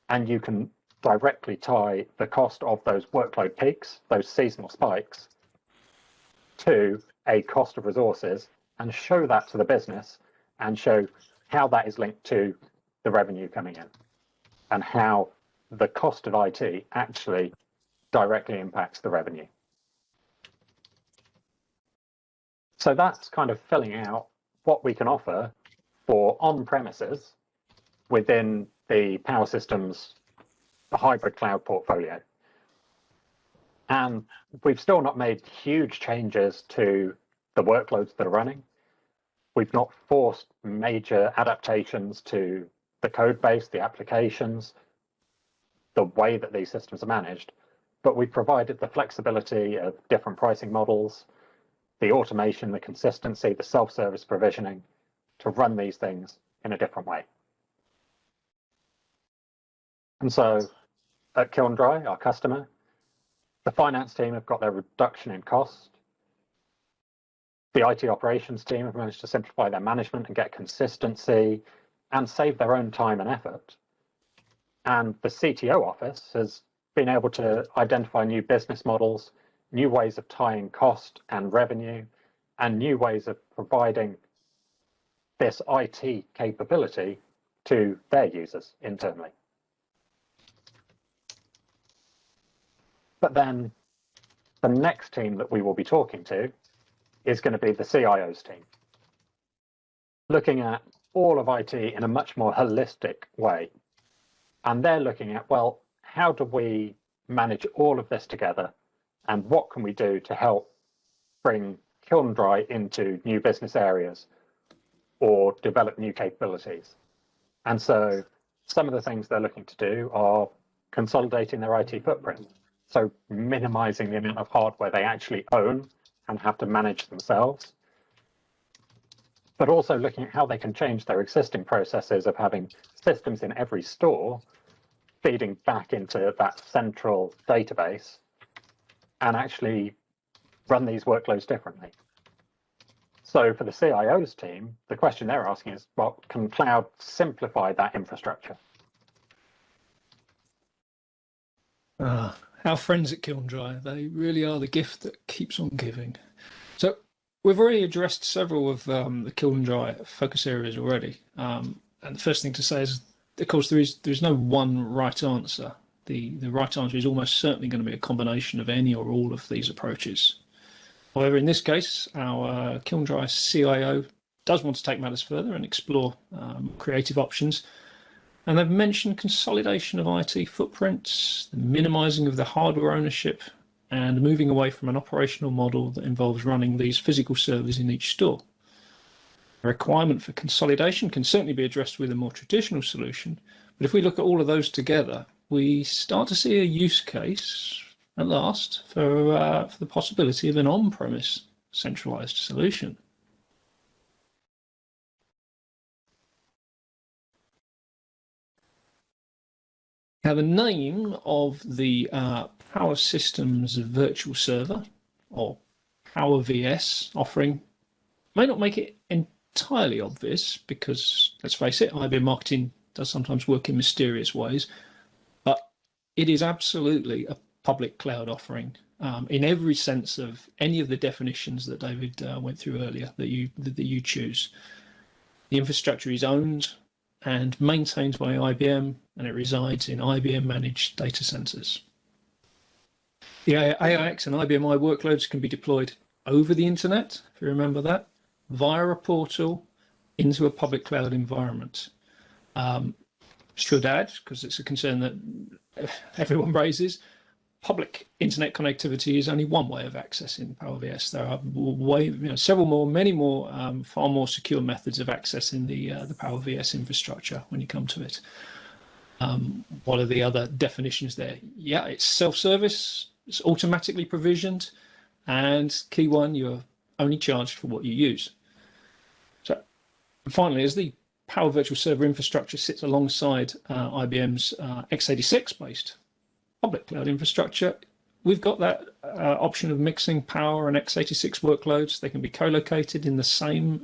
And you can directly tie the cost of those workload peaks, those seasonal spikes, to a cost of resources and show that to the business and show how that is linked to the revenue coming in and how the cost of IT actually directly impacts the revenue. So that's kind of filling out what we can offer for on-premises within the Power Systems hybrid cloud portfolio. And we've still not made huge changes to the workloads that are running. We've not forced major adaptations to the code base, the applications, the way that these systems are managed, but we provided the flexibility of different pricing models, the automation, the consistency, the self-service provisioning to run these things in a different way. And so at Kiln-Dry, our customer, the finance team have got their reduction in cost. The IT operations team have managed to simplify their management and get consistency and save their own time and effort. And the CTO office has been able to identify new business models, new ways of tying cost and revenue, and new ways of providing this IT capability to their users internally. But then the next team that we will be talking to is going to be the CIO's team, looking at all of IT in a much more holistic way. And they're looking at, well, how do we manage all of this together? And what can we do to help bring Kiln-Dry into new business areas or develop new capabilities? And so some of the things they're looking to do are consolidating their IT footprint. So minimizing the amount of hardware they actually own and have to manage themselves, but also looking at how they can change their existing processes of having systems in every store feeding back into that central database and actually run these workloads differently. So for the CIO's team, the question they're asking is, well, can cloud simplify that infrastructure? Our friends at Kiln-Dry, they really are the gift that keeps on giving. So we've already addressed several of the Kiln-Dry focus areas already. And the first thing to say is, of course, there is no one right answer. The right answer is almost certainly going to be a combination of any or all of these approaches. However, in this case, our Kiln-Dry CIO does want to take matters further and explore creative options. And they've mentioned consolidation of IT footprints, the minimizing of the hardware ownership, and moving away from an operational model that involves running these physical servers in each store. The requirement for consolidation can certainly be addressed with a more traditional solution, but if we look at all of those together, we start to see a use case at last for the possibility of an on-premise centralized solution. Now, the name of the Power Systems virtual server, or PowerVS offering, may not make it entirely obvious because, let's face it, IBM marketing does sometimes work in mysterious ways, but it is absolutely a public cloud offering in every sense of any of the definitions that David went through earlier that you choose. The infrastructure is owned and maintained by IBM, and it resides in IBM managed data centers. The AIX and IBMI workloads can be deployed over the internet, if you remember that, via a portal into a public cloud environment. Should add, because it's a concern that everyone raises, public internet connectivity is only one way of accessing PowerVS. There are several more, many more, far more secure methods of accessing the PowerVS infrastructure when you come to it. What are the other definitions there? Yeah, it's self-service, it's automatically provisioned, and key one, you're only charged for what you use. So finally, as the Power Virtual Server infrastructure sits alongside IBM's x86 based public cloud infrastructure, we've got that option of mixing Power and x86 workloads. They can be co-located in the same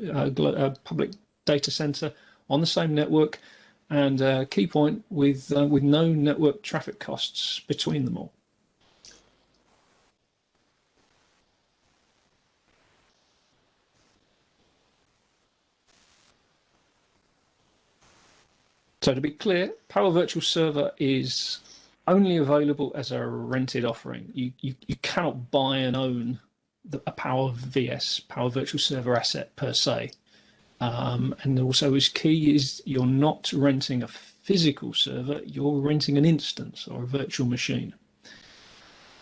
public data center on the same network, and key point, with no network traffic costs between them all. So to be clear, Power Virtual Server is only available as a rented offering. You cannot buy and own a PowerVS, Power Virtual Server asset per se. And also is key is you're not renting a physical server, you're renting an instance or a virtual machine.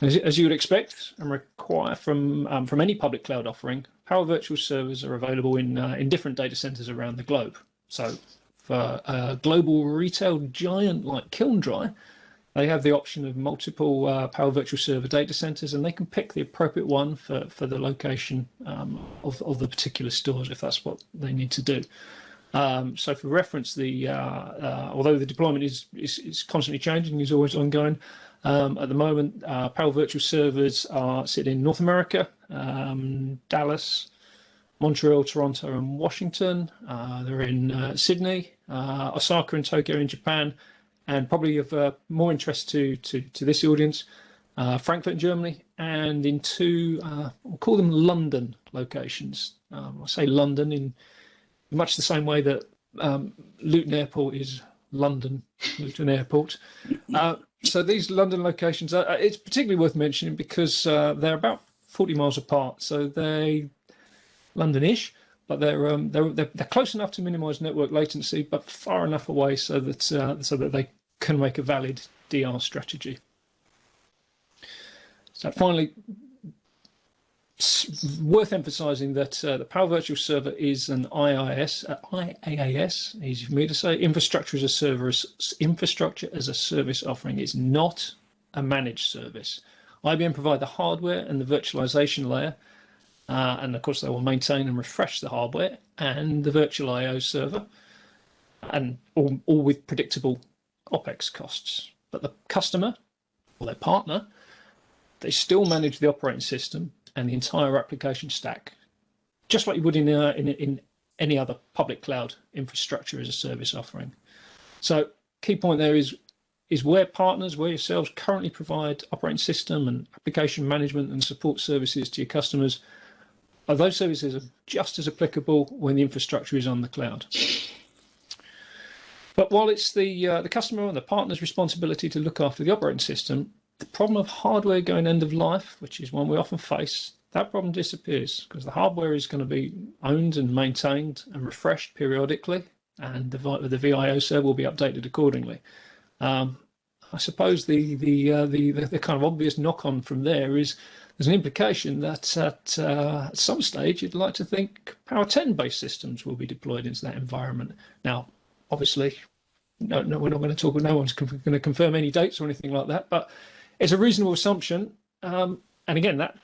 As you would expect and require from any public cloud offering, Power Virtual Servers are available in different data centers around the globe. So for a global retail giant like Kilndry, they have the option of multiple Power Virtual Server data centers, and they can pick the appropriate one for the location of the particular stores if that's what they need to do. So for reference, although the deployment is constantly changing, is always ongoing, at the moment, Power Virtual Servers are sitting in North America, Dallas, Montreal, Toronto, and Washington. They're in Sydney, Osaka, and Tokyo in Japan, and probably of more interest to this audience, Frankfurt in Germany, and in two, we'll call them London locations. I say London in much the same way that Luton Airport is London Luton Airport. So these London locations, it's particularly worth mentioning because they're about 40 miles apart. So they London-ish, but they're close enough to minimise network latency, but far enough away so that they can make a valid DR strategy. So finally, it's worth emphasising that the Power Virtual Server is an IaaS, easy for me to say, infrastructure as a service offering. It's not a managed service. IBM provide the hardware and the virtualization layer, and of course they will maintain and refresh the hardware and the virtual I/O server, and all with predictable OpEx costs. But the customer or their partner, they still manage the operating system and the entire application stack, just like you would in any other public cloud infrastructure as a service offering. So key point there is where partners, where yourselves currently provide operating system and application management and support services to your customers, those services are just as applicable when the infrastructure is on the cloud. But while it's the customer and the partner's responsibility to look after the operating system, the problem of hardware going end of life, which is one we often face, that problem disappears because the hardware is going to be owned and maintained and refreshed periodically, and the VIO server will be updated accordingly. I suppose the kind of obvious knock-on from there is there's an implication that at some stage you'd like to think Power10 based systems will be deployed into that environment. Now, obviously, no, we're not going to talk. No one's going to confirm any dates or anything like that, but it's a reasonable assumption, and again, that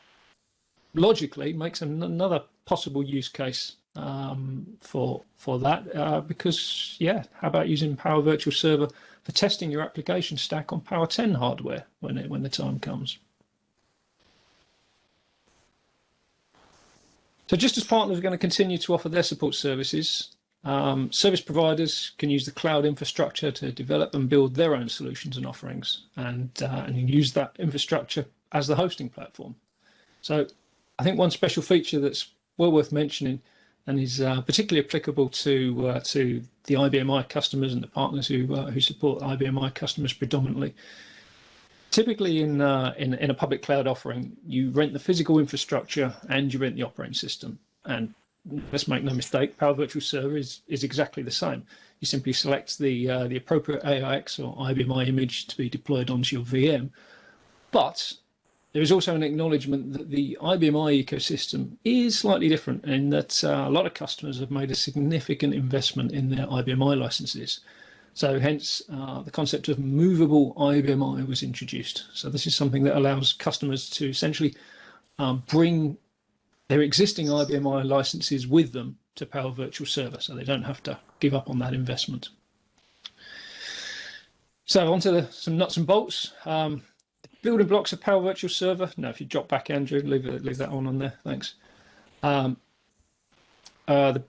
logically makes another possible use case for that, because yeah, how about using Power Virtual Server for testing your application stack on Power10 hardware when the time comes? So just as partners are going to continue to offer their support services, service providers can use the cloud infrastructure to develop and build their own solutions and offerings, and use that infrastructure as the hosting platform. So I think one special feature that's well worth mentioning and is particularly applicable to the IBMI customers and the partners who support IBMI customers predominantly. Typically in a public cloud offering, you rent the physical infrastructure and you rent the operating system. And let's make no mistake, Power Virtual Server is exactly the same. You simply select the appropriate AIX or IBMI image to be deployed onto your VM. But there is also an acknowledgement that the IBMI ecosystem is slightly different in that a lot of customers have made a significant investment in their IBMI licenses. So hence the concept of movable IBMI was introduced. So this is something that allows customers to essentially bring their existing IBMI licenses with them to Power Virtual Server, so they don't have to give up on that investment. So on to some nuts and bolts. The building blocks of Power Virtual Server. No, if you drop back, Andrew, leave that one on there. Thanks. The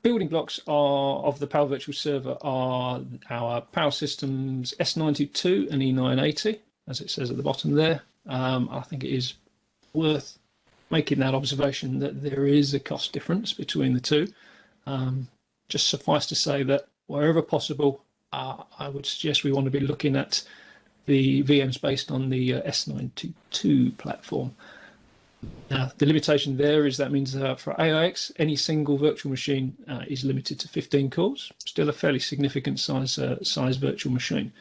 building blocks of the Power Virtual Server are our Power Systems S92 and E980, as it says at the bottom there. I think it is worth making that observation that there is a cost difference between the two. Just suffice to say that wherever possible, I would suggest we want to be looking at the VMs based on the S92 platform. Now, the limitation there is that means for AIX, any single virtual machine is limited to 15 cores, still a fairly significant size virtual machine.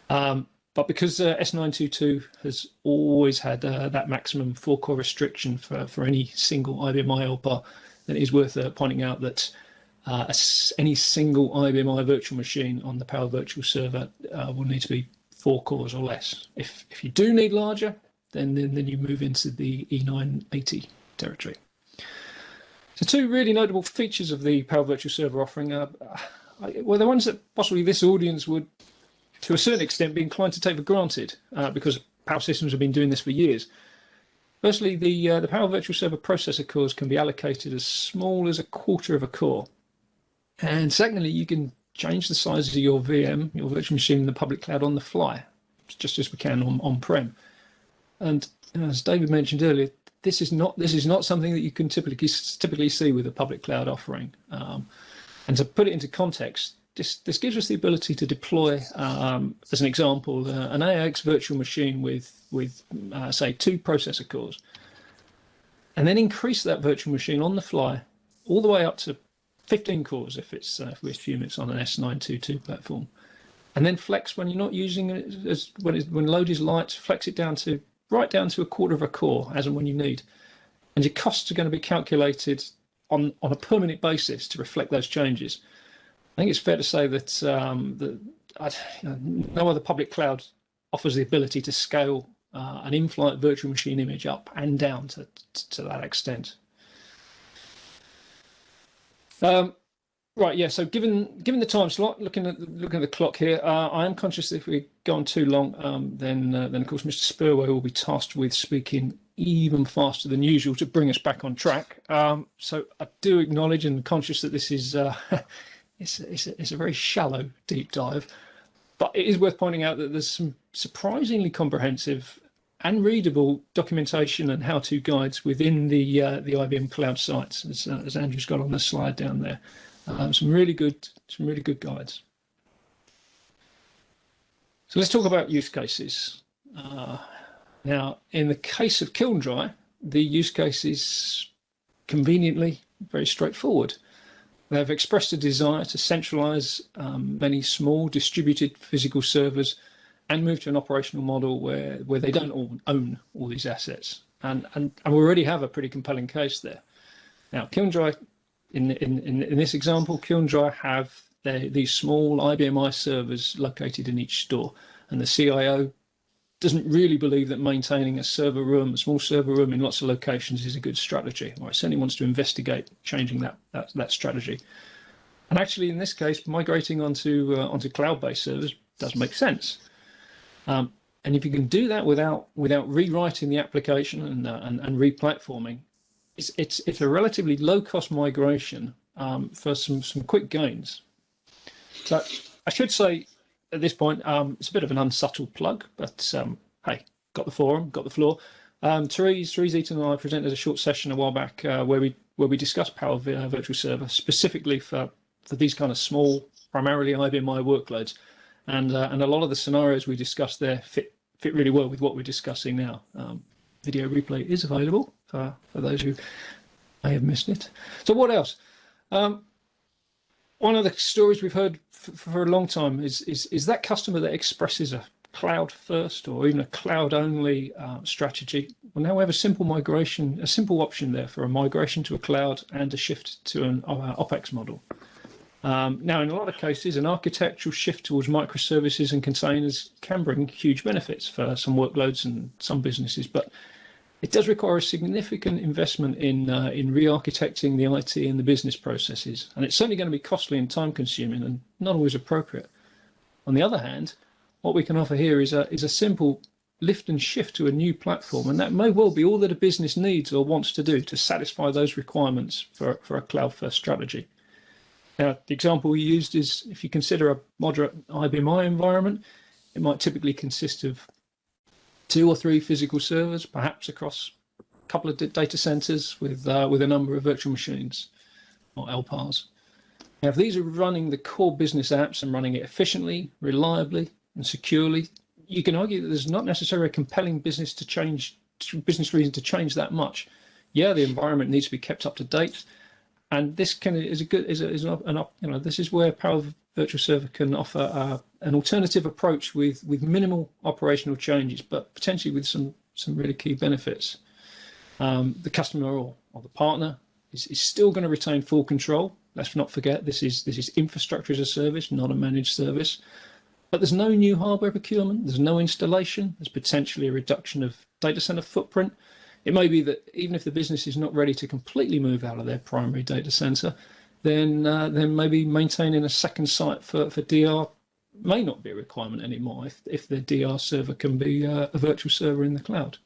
But because S922 has always had that maximum 4-core restriction for any single IBMI LPAR, then it is worth pointing out that any single IBMI virtual machine on the Power Virtual Server will need to be 4 cores or less. If you do need larger, then you move into the E980 territory. So 2 really notable features of the Power Virtual Server offering well, the ones that possibly this audience would, to a certain extent, be inclined to take for granted because Power Systems have been doing this for years. Firstly, the Power Virtual Server processor cores can be allocated as small as 1/4 of a core. And secondly, you can change the size of your VM, your virtual machine in the public cloud on the fly, just as we can on-prem. And as David mentioned earlier, this is not something that you can typically see with a public cloud offering. And to put it into context, this gives us the ability to deploy, as an example, an AIX virtual machine with say 2 processor cores, and then increase that virtual machine on the fly all the way up to 15 cores if we assume it's on an S922 platform, and then flex when you're not using it, when load is light, flex it right down to 1/4 of a core as and when you need. And your costs are going to be calculated on a permanent basis to reflect those changes. I think it's fair to say that no other public cloud offers the ability to scale an in-flight virtual machine image up and down to that extent. Right, yeah. So given the time slot, looking at the clock here, I am conscious that if we go on too long, then of course Mr. Spurway will be tasked with speaking even faster than usual to bring us back on track. So I do acknowledge and conscious that this is it's a very shallow deep dive, but it is worth pointing out that there's some surprisingly comprehensive and readable documentation and how-to guides within the IBM Cloud sites, as Andrew's got on the slide down there. Some really good guides. So let's talk about use cases. Now, in the case of Kiln Dry, the use case is conveniently very straightforward. They've expressed a desire to centralize many small distributed physical servers and move to an operational model where they don't own all these assets. And we already have a pretty compelling case there. Now, Kiln Dry, in this example, Kiln Dry have these small IBMI servers located in each store, and the CIO doesn't really believe that maintaining a small server room in lots of locations is a good strategy, or it certainly wants to investigate changing that strategy. And actually, in this case, migrating onto cloud-based servers does make sense. And if you can do that without rewriting the application and replatforming, it's a relatively low-cost migration for some quick gains. So I should say at this point, it's a bit of an unsubtle plug, but hey, got the forum, got the floor. Therese Eaton and I presented a short session a while back where we discussed Power Virtual Server specifically for these kind of small, primarily IBMI workloads, and a lot of the scenarios we discussed there fit really well with what we're discussing now. Video replay is available for those who may have missed it. So what else? One of the stories we've heard for a long time is that customer that expresses a cloud first or even a cloud only strategy. Well, now we have a simple option there for a migration to a cloud and a shift to an OpEx model. Now, in a lot of cases, an architectural shift towards microservices and containers can bring huge benefits for some workloads and some businesses, but it does require a significant investment in re-architecting the IT and the business processes, and it's certainly going to be costly and time-consuming and not always appropriate. On the other hand, what we can offer here is a simple lift and shift to a new platform, and that may well be all that a business needs or wants to do to satisfy those requirements for a cloud-first strategy. Now, the example we used is if you consider a moderate IBMI environment, it might typically consist of 2 or 3 physical servers, perhaps across a couple of data centers with a number of virtual machines or LPARs. Now, if these are running the core business apps and running it efficiently, reliably, and securely, you can argue that there's not necessarily a compelling business to change business reason to change that much. Yeah, the environment needs to be kept up to date, and this this is where Power Virtual Server can offer an alternative approach with minimal operational changes, but potentially with some really key benefits. The customer or the partner is still going to retain full control. Let's not forget this is infrastructure as a service, not a managed service. But there's no new hardware procurement, there's no installation, there's potentially a reduction of data center footprint. It may be that even if the business is not ready to completely move out of their primary data center, then maybe maintaining a second site for DR may not be a requirement anymore if the DR server can be a virtual server in the cloud.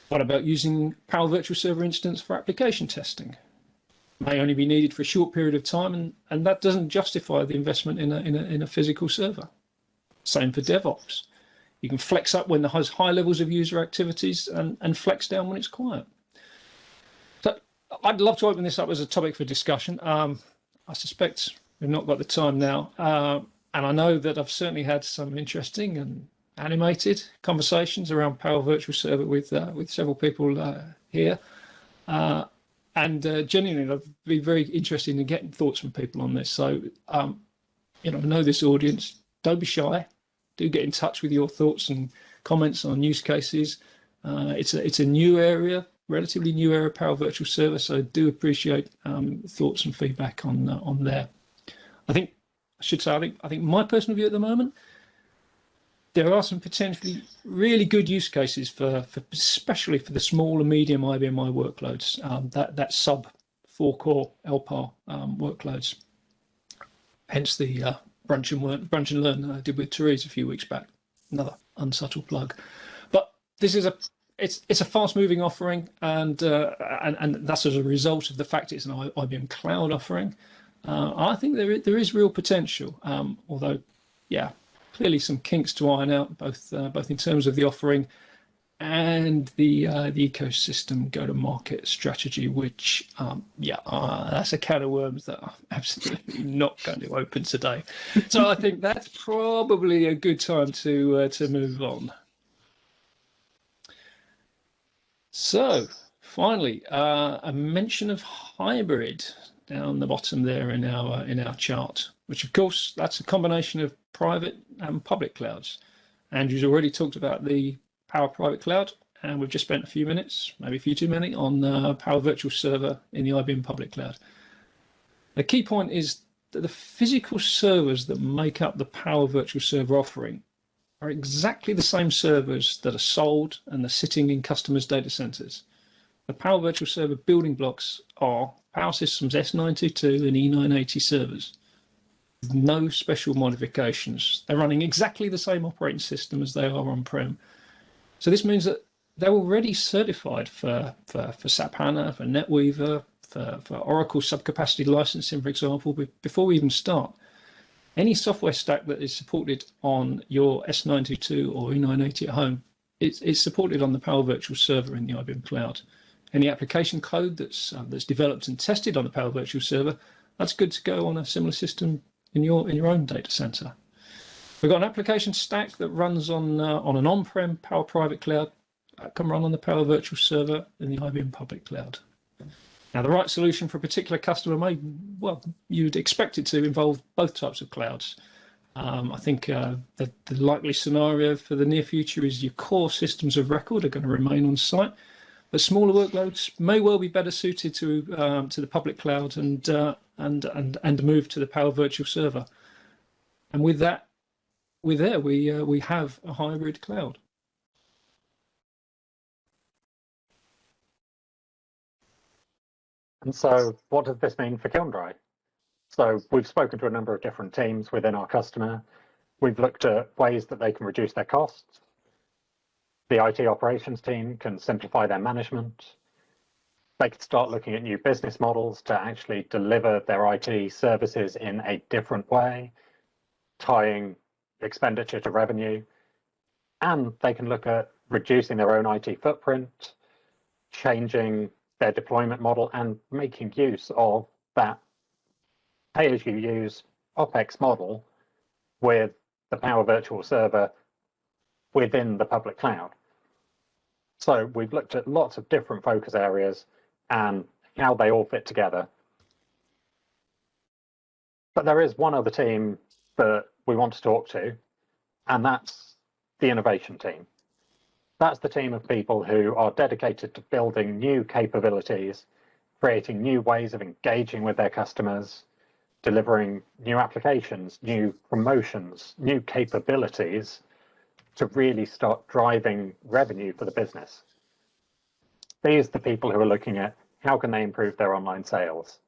What about using Power Virtual Server instance for application testing? May only be needed for a short period of time, and that doesn't justify the investment in a physical server. Same for DevOps. You can flex up when there has high levels of user activities and flex down when it's quiet. So I'd love to open this up as a topic for discussion. I suspect we've not got the time now, and I know that I've certainly had some interesting and animated conversations around Power Virtual Server with several people here. And genuinely, I'd be very interested in getting thoughts from people on this. So, I know this audience. Don't be shy. Do get in touch with your thoughts and comments on use cases. It's a new area, relatively new area, Power Virtual Server. So, do appreciate thoughts and feedback on there. I think my personal view at the moment, there are some potentially really good use cases for especially for the small and medium IBMI workloads, that sub 4-core LPAR workloads. Hence the brunch and learn I did with Therese a few weeks back. Another unsubtle plug, but this is it's a fast-moving offering, and that's as a result of the fact it's an IBM Cloud offering. I think there is real potential, although, yeah. Clearly some kinks to iron out, both in terms of the offering and the ecosystem go-to-market strategy, which, that's a can of worms that I'm absolutely not going to open today. So I think that's probably a good time to move on. So finally, a mention of hybrid down the bottom there in our chart, which of course that's a combination of private and public clouds. Andrew's already talked about the Power Private Cloud, and we've just spent a few minutes, maybe a few too many, on Power Virtual Server in the IBM Public Cloud. The key point is that the physical servers that make up the Power Virtual Server offering are exactly the same servers that are sold and are sitting in customers' data centers. The Power Virtual Server building blocks are Power Systems S922 and E980 servers. No special modifications. They're running exactly the same operating system as they are on-prem. So this means that they're already certified for SAP HANA, for NetWeaver, for Oracle subcapacity licensing, for example, before we even start. Any software stack that is supported on your S922 or E980 at home, it's supported on the Power Virtual Server in the IBM Cloud. Any application code that's developed and tested on the Power Virtual Server, that's good to go on a similar system in your own data center. We've got an application stack that runs on an on-prem Power Private Cloud that can run on the Power Virtual Server in the IBM Public Cloud. Now, the right solution for a particular customer may, well, you'd expect it to involve both types of clouds. I think the likely scenario for the near future is your core systems of record are going to remain on site, but smaller workloads may well be better suited to the public cloud and move to the Power Virtual Server. And with that, we have a hybrid cloud. And so what does this mean for Kilndry? So we've spoken to a number of different teams within our customer. We've looked at ways that they can reduce their costs. The IT operations team can simplify their management. They could start looking at new business models to actually deliver their IT services in a different way, tying expenditure to revenue. And they can look at reducing their own IT footprint, changing their deployment model, and making use of that pay-as-you-use OpEx model with the Power Virtual Server within the public cloud. So we've looked at lots of different focus areas and how they all fit together. But there is one other team that we want to talk to, and that's the innovation team. That's the team of people who are dedicated to building new capabilities, creating new ways of engaging with their customers, delivering new applications, new promotions, new capabilities to really start driving revenue for the business. These are the people who are looking at how can they improve their online sales?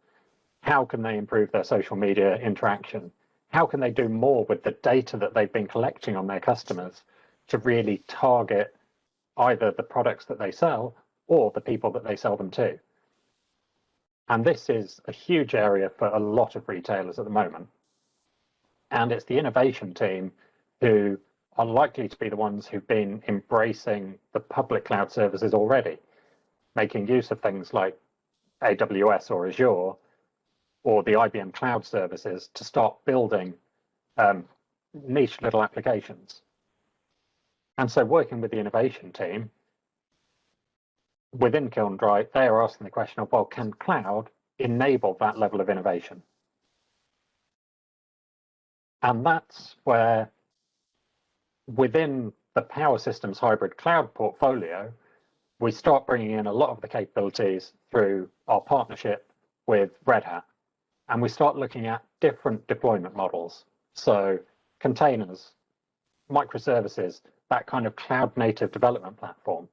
How can they improve their social media interaction? How can they do more with the data that they've been collecting on their customers to really target either the products that they sell or the people that they sell them to? And this is a huge area for a lot of retailers at the moment. And it's the innovation team who are likely to be the ones who've been embracing the public cloud services already, making use of things like AWS or Azure or the IBM cloud services to start building niche little applications. And so working with the innovation team within Kiln Dry, they are asking the question of, well, can cloud enable that level of innovation? And that's where within the Power Systems Hybrid Cloud portfolio, we start bringing in a lot of the capabilities through our partnership with Red Hat. And we start looking at different deployment models. So containers, microservices, that kind of cloud native development platform,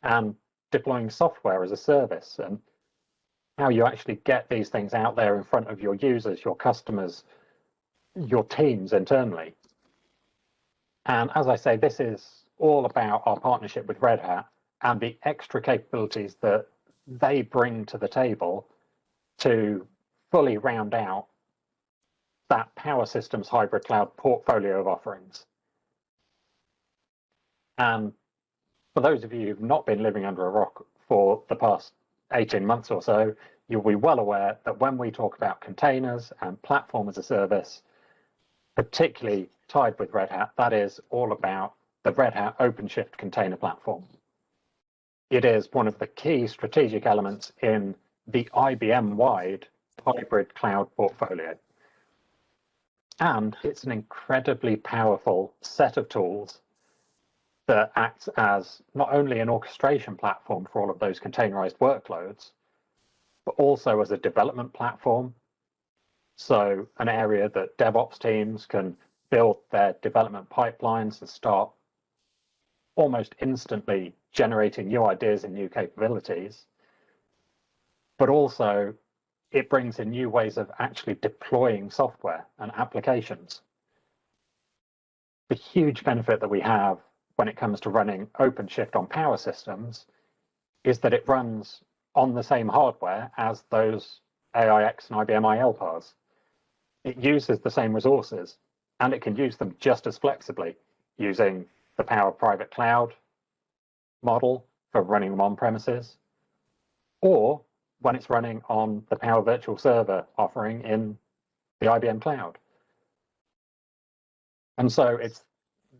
and deploying software as a service, and how you actually get these things out there in front of your users, your customers, your teams internally. And as I say, this is all about our partnership with Red Hat and the extra capabilities that they bring to the table to fully round out that Power Systems Hybrid Cloud portfolio of offerings. And for those of you who've not been living under a rock for the past 18 months or so, you'll be well aware that when we talk about containers and platform as a service, particularly tied with Red Hat, that is all about the Red Hat OpenShift container platform. It is one of the key strategic elements in the IBM-wide hybrid cloud portfolio. And it's an incredibly powerful set of tools that acts as not only an orchestration platform for all of those containerized workloads, but also as a development platform. So an area that DevOps teams can build their development pipelines and start almost instantly generating new ideas and new capabilities. But also it brings in new ways of actually deploying software and applications. The huge benefit that we have when it comes to running OpenShift on Power Systems is that it runs on the same hardware as those AIX and IBMI LPARS. It uses the same resources, and it can use them just as flexibly using the Power Private Cloud model for running them on premises, or when it's running on the Power Virtual Server offering in the IBM Cloud. And so it's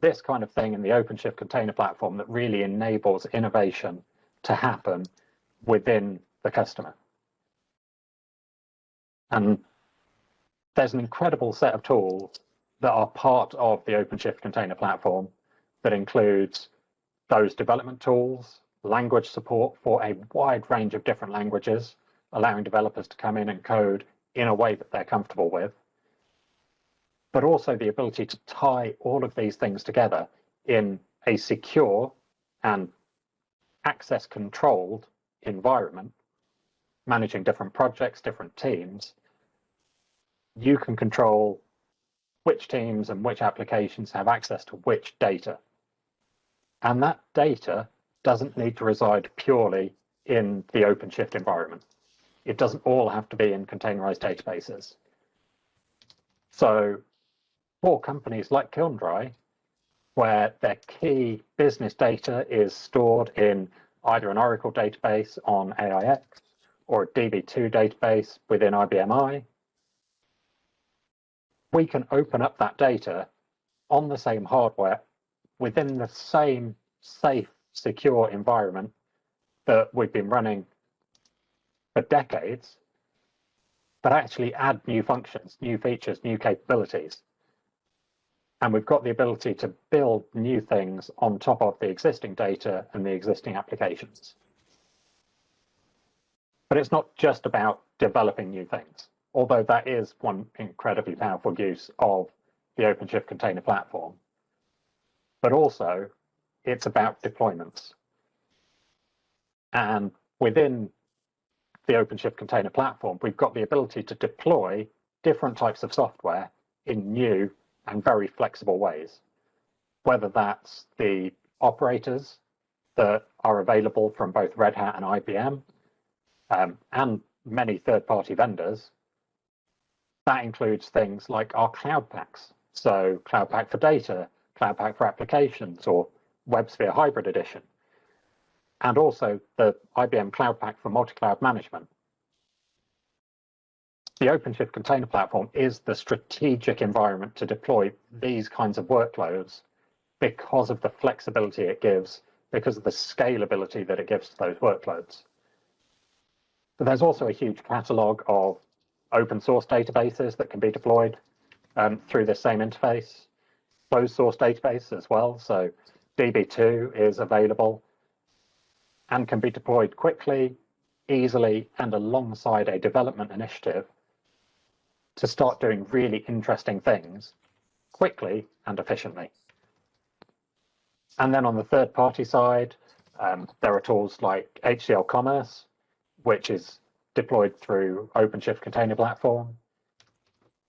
this kind of thing in the OpenShift container platform that really enables innovation to happen within the customer. And there's an incredible set of tools that are part of the OpenShift container platform that includes those development tools, language support for a wide range of different languages, allowing developers to come in and code in a way that they're comfortable with, but also the ability to tie all of these things together in a secure and access controlled environment, managing different projects, different teams. You can control which teams and which applications have access to which data. And that data doesn't need to reside purely in the OpenShift environment. It doesn't all have to be in containerized databases. So for companies like Kiln Dry, where their key business data is stored in either an Oracle database on AIX or a DB2 database within IBMI, we can open up that data on the same hardware within the same safe, secure environment that we've been running for decades, but actually add new functions, new features, new capabilities. And we've got the ability to build new things on top of the existing data and the existing applications. But it's not just about developing new things, although that is one incredibly powerful use of the OpenShift container platform. But also, it's about deployments. And within the OpenShift container platform, we've got the ability to deploy different types of software in new and very flexible ways, whether that's the operators that are available from both Red Hat and IBM, and many third-party vendors. That includes things like our Cloud Packs, so Cloud Pack for Data, Cloud Pack for Applications, or WebSphere Hybrid Edition, and also the IBM Cloud Pack for Multicloud Management. The OpenShift container platform is the strategic environment to deploy these kinds of workloads because of the flexibility it gives, because of the scalability that it gives to those workloads. But there's also a huge catalog of open source databases that can be deployed through the same interface, closed source database as well. So DB2 is available and can be deployed quickly, easily, and alongside a development initiative to start doing really interesting things quickly and efficiently. And then on the third-party side, there are tools like HCL Commerce, which is deployed through OpenShift Container Platform.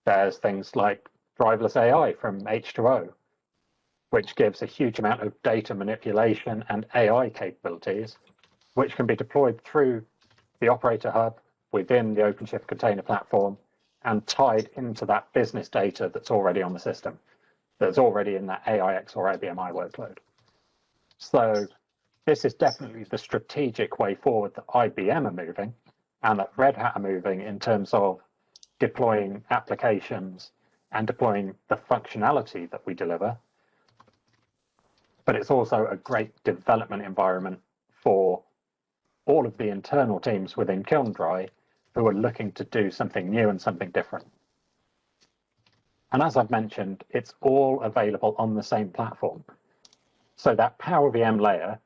There's things like driverless AI from H2O, which gives a huge amount of data manipulation and AI capabilities, which can be deployed through the operator hub within the OpenShift Container Platform and tied into that business data that's already on the system, that's already in that AIX or IBMI workload. So this is definitely the strategic way forward that IBM are moving and that Red Hat are moving in terms of deploying applications and deploying the functionality that we deliver. But it's also a great development environment for all of the internal teams within Kilndry who are looking to do something new and something different. And as I've mentioned, it's all available on the same platform. So that PowerVM layer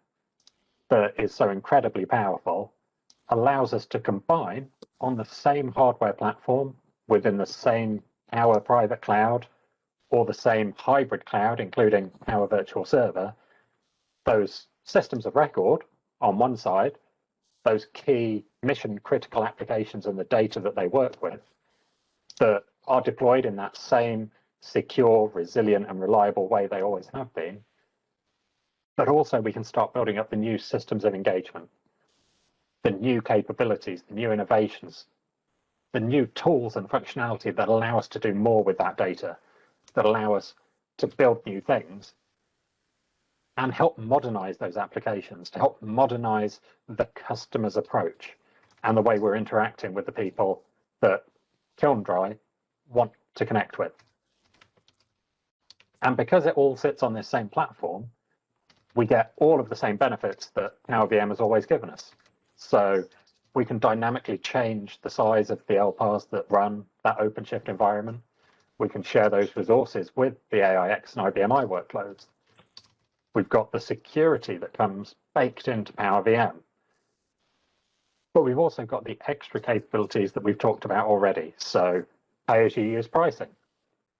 that is so incredibly powerful allows us to combine on the same hardware platform within the same Power private cloud or the same hybrid cloud, including Power Virtual Server, those systems of record on one side, those key mission critical applications and the data that they work with that are deployed in that same secure, resilient, and reliable way they always have been. But also we can start building up the new systems of engagement, the new capabilities, the new innovations, the new tools and functionality that allow us to do more with that data, that allow us to build new things and help modernize those applications, to help modernize the customer's approach and the way we're interacting with the people that Kilndry want to connect with. And because it all sits on this same platform, we get all of the same benefits that PowerVM has always given us. So we can dynamically change the size of the LPARS that run that OpenShift environment. We can share those resources with the AIX and IBMI workloads. We've got the security that comes baked into PowerVM. But we've also got the extra capabilities that we've talked about already. So pay-as-you-use pricing.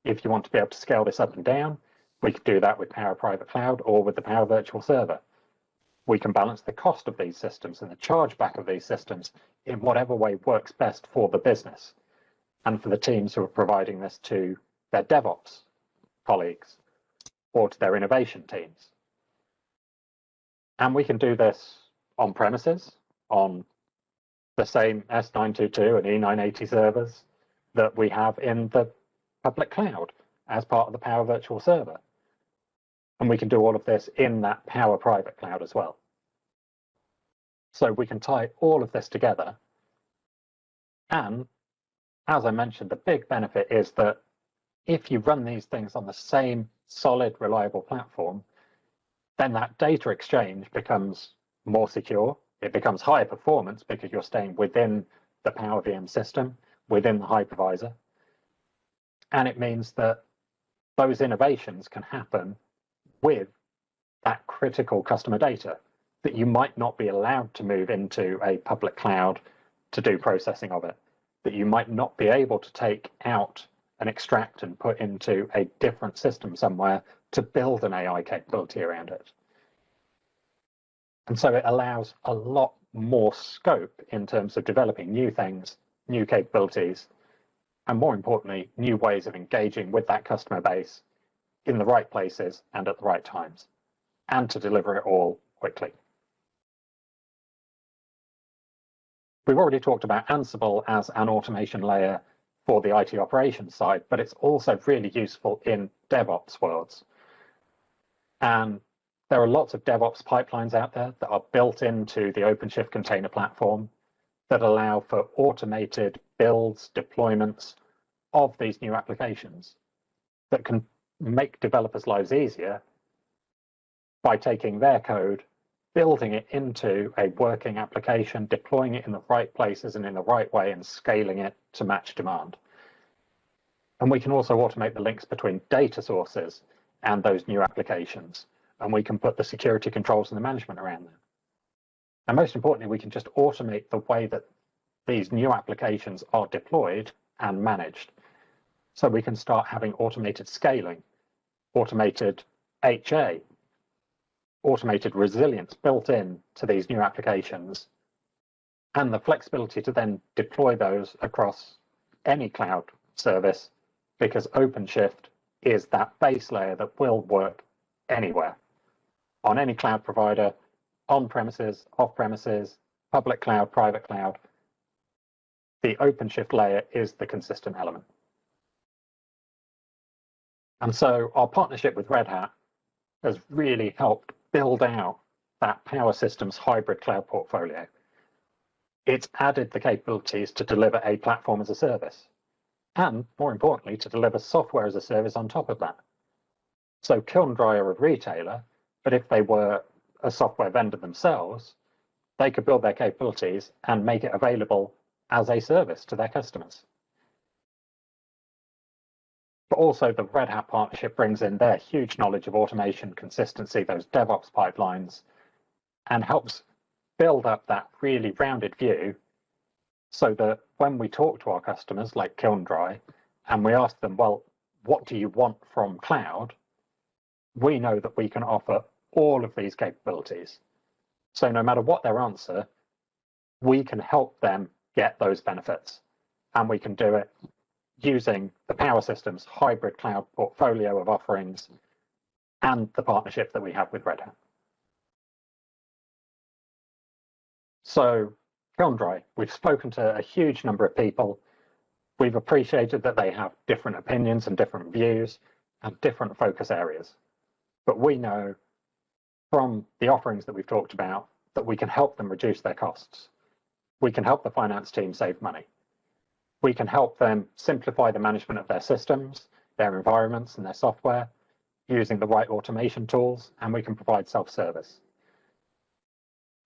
If you want to be able to scale this up and down, we can do that with Power Private Cloud or with the Power Virtual Server. We can balance the cost of these systems and the chargeback of these systems in whatever way works best for the business and for the teams who are providing this to their DevOps colleagues or to their innovation teams. And we can do this on premises, on the same S922 and E980 servers that we have in the public cloud as part of the Power Virtual Server. And we can do all of this in that Power Private Cloud as well. So we can tie all of this together. And as I mentioned, the big benefit is that if you run these things on the same solid, reliable platform, then that data exchange becomes more secure. It becomes higher performance because you're staying within the PowerVM system, within the hypervisor. And it means that those innovations can happen with that critical customer data that you might not be allowed to move into a public cloud to do processing of it, that you might not be able to take out and extract and put into a different system somewhere to build an AI capability around it. And so it allows a lot more scope in terms of developing new things, new capabilities, and more importantly, new ways of engaging with that customer base in the right places and at the right times, and to deliver it all quickly. We've already talked about Ansible as an automation layer for the IT operations side, but it's also really useful in DevOps worlds. And there are lots of DevOps pipelines out there that are built into the OpenShift container platform that allow for automated builds, deployments of these new applications that can make developers' lives easier by taking their code, building it into a working application, deploying it in the right places and in the right way, and scaling it to match demand. And we can also automate the links between data sources and those new applications. And we can put the security controls and the management around them. And most importantly, we can just automate the way that these new applications are deployed and managed. So we can start having automated scaling, automated HA, automated resilience built in to these new applications, and the flexibility to then deploy those across any cloud service, because OpenShift is that base layer that will work anywhere, on any cloud provider, on premises, off premises, public cloud, private cloud. The OpenShift layer is the consistent element. And so our partnership with Red Hat has really helped build out that Power Systems hybrid cloud portfolio. It's added the capabilities to deliver a platform as a service, and more importantly, to deliver software as a service on top of that. So Kilndry are a retailer, but if they were a software vendor themselves, they could build their capabilities and make it available as a service to their customers. But also the Red Hat partnership brings in their huge knowledge of automation, consistency, those DevOps pipelines, and helps build up that really rounded view so that when we talk to our customers like Kilndry and we ask them, well, what do you want from cloud? We know that we can offer all of these capabilities. So no matter what their answer, we can help them get those benefits. And we can do it using the Power Systems hybrid cloud portfolio of offerings and the partnership that we have with Red Hat. So Kilndry, we've spoken to a huge number of people. We've appreciated that they have different opinions and different views and different focus areas. But we know from the offerings that we've talked about that we can help them reduce their costs. We can help the finance team save money. We can help them simplify the management of their systems, their environments, and their software using the right automation tools, and we can provide self-service.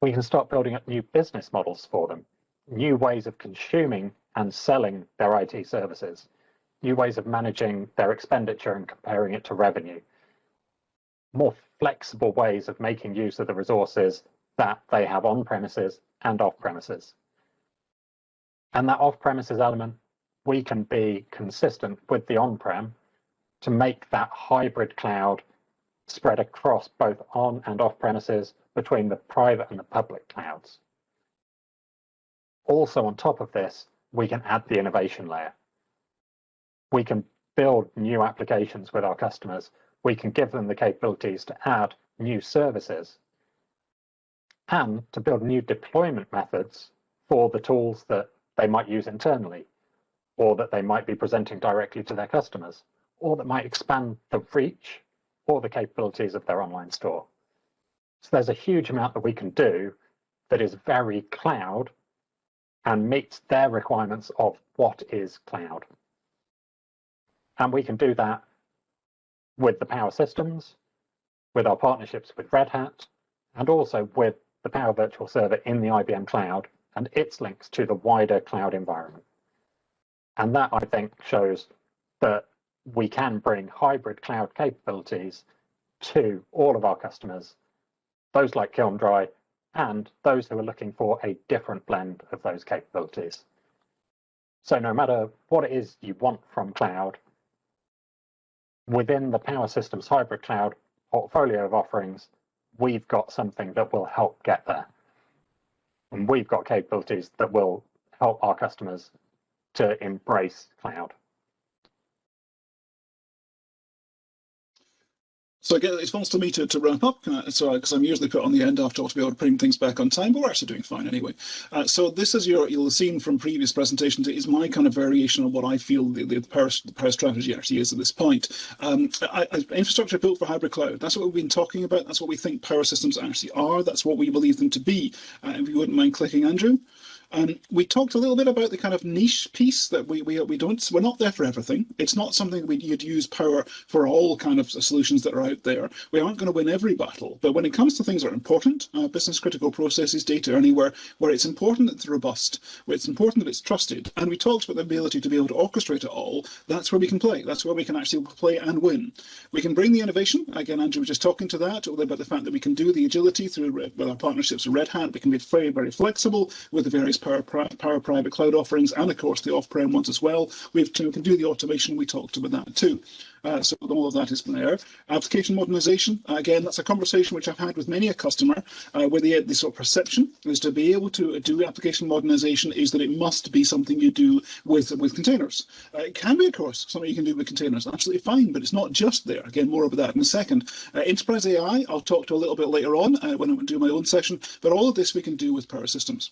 We can start building up new business models for them, new ways of consuming and selling their IT services, new ways of managing their expenditure and comparing it to revenue, more flexible ways of making use of the resources that they have on premises and off premises. And that off-premises element, we can be consistent with the on-prem to make that hybrid cloud spread across both on and off premises between the private and the public clouds. Also, on top of this, we can add the innovation layer. We can build new applications with our customers. We can give them the capabilities to add new services and to build new deployment methods for the tools that they might use internally, or that they might be presenting directly to their customers, or that might expand the reach or the capabilities of their online store. So there's a huge amount that we can do that is very cloud and meets their requirements of what is cloud. And we can do that with the Power Systems, with our partnerships with Red Hat, and also with the Power Virtual Server in the IBM Cloud and its links to the wider cloud environment. And that, I think, shows that we can bring hybrid cloud capabilities to all of our customers, those like Kiln Dry, and those who are looking for a different blend of those capabilities. So no matter what it is you want from cloud, within the Power Systems Hybrid Cloud portfolio of offerings, we've got something that will help get there. And we've got capabilities that will help our customers to embrace cloud. So again, it falls to me to wrap up, because I'm usually put on the end after all to be able to bring things back on time, but we're actually doing fine anyway. So this is you'll have seen from previous presentations, is my kind of variation of what I feel the power strategy actually is at this point. Infrastructure built for hybrid cloud, that's what we've been talking about, that's what we think power systems actually are, that's what we believe them to be. If you wouldn't mind clicking, Andrew. We talked a little bit about the kind of niche piece that we're not there for everything. It's not something you'd use power for all kind of solutions that are out there. We aren't going to win every battle, but when it comes to things that are important, business critical processes, data anywhere, where it's important that it's robust, where it's important that it's trusted, and we talked about the ability to be able to orchestrate it all, that's where we can play. That's where we can actually play and win. We can bring the innovation. Again, Andrew was just talking to that, about the fact that we can do the agility through with our partnerships with Red Hat. We can be very, very flexible with the various Power private cloud offerings, and of course the off-prem ones as well. We can do the automation. We talked about that too. So all of that is there. Application modernization, again, that's a conversation which I've had with many a customer, where the sort of perception is to be able to do application modernization is that it must be something you do with containers. It can be, of course, something you can do with containers, absolutely fine, but it's not just there. Again, more about that in a second. Enterprise AI, I'll talk to a little bit later on when I do my own session, but all of this we can do with Power Systems.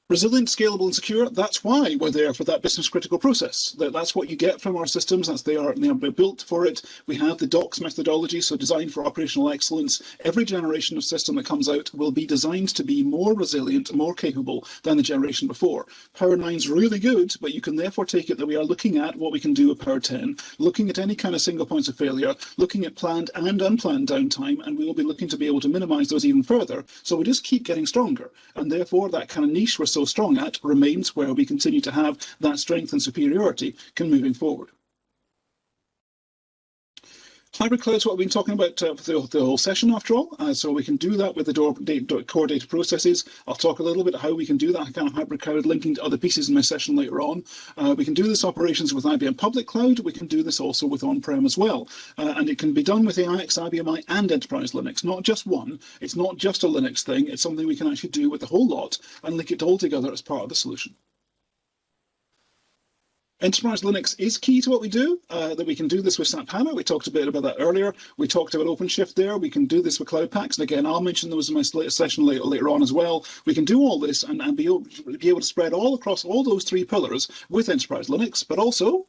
Resilient, scalable, and secure, that's why we're there for that business critical process. That's what you get from our systems. They are built for it. We have the DOCS methodology, so designed for operational excellence. Every generation of system that comes out will be designed to be more resilient, more capable than the generation before. Power 9 is really good, but you can therefore take it that we are looking at what we can do with Power 10, looking at any kind of single points of failure, looking at planned and unplanned downtime, and we will be looking to be able to minimize those even further. So we just keep getting stronger, and therefore that kind of niche we're so strong at remains where we continue to have that strength and superiority moving forward. Hybrid cloud is what we've been talking about for the whole session, after all. So we can do that with the core data processes. I'll talk a little bit how we can do that kind of hybrid cloud, linking to other pieces in my session later on. We can do this operations with IBM Public Cloud. We can do this also with on-prem as well. And it can be done with AIX, IBMI, and Enterprise Linux. Not just one. It's not just a Linux thing. It's something we can actually do with the whole lot and link it all together as part of the solution. Enterprise Linux is key to what we do, that we can do this with SAP HANA. We talked a bit about that earlier. We talked about OpenShift there. We can do this with Cloud Paks. And again, I'll mention those in my session later on as well. We can do all this and be able to spread all across all those three pillars with Enterprise Linux, but also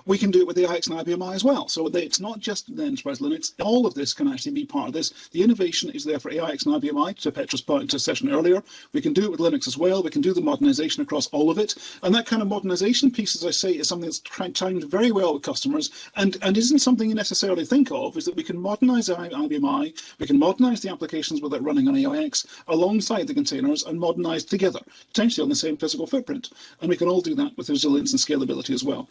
we can do it with the AIX and IBMI as well. So it's not just the Enterprise Linux. All of this can actually be part of this. The innovation is there for AIX and IBMI, to Petra's point to session earlier. We can do it with Linux as well. We can do the modernization across all of it. And that kind of modernization piece, as I say, is something that's timed very well with customers and isn't something you necessarily think of, is that we can modernize IBMI, we can modernize the applications with it running on AIX alongside the containers and modernize together, potentially on the same physical footprint. And we can all do that with resilience and scalability as well.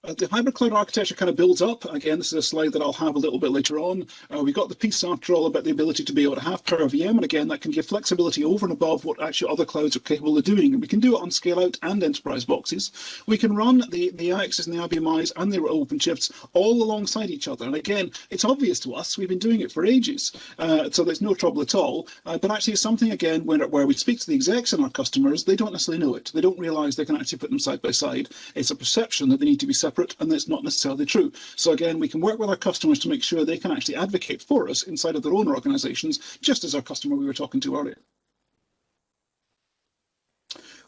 The hybrid cloud architecture kind of builds up. Again, this is a slide that I'll have a little bit later on. We've got the piece, after all, about the ability to be able to have PowerVM, and again, that can give flexibility over and above what actually other clouds are capable of doing. And we can do it on scale-out and enterprise boxes. We can run the AIXs and the IBMIs and the OpenShifts all alongside each other. And again, it's obvious to us. We've been doing it for ages, so there's no trouble at all. But actually, it's something, again, where we speak to the execs and our customers, they don't necessarily know it. They don't realize they can actually put them side by side. It's a perception that they need to be separate, and that's not necessarily true. So again, we can work with our customers to make sure they can actually advocate for us inside of their own organizations, just as our customer we were talking to earlier.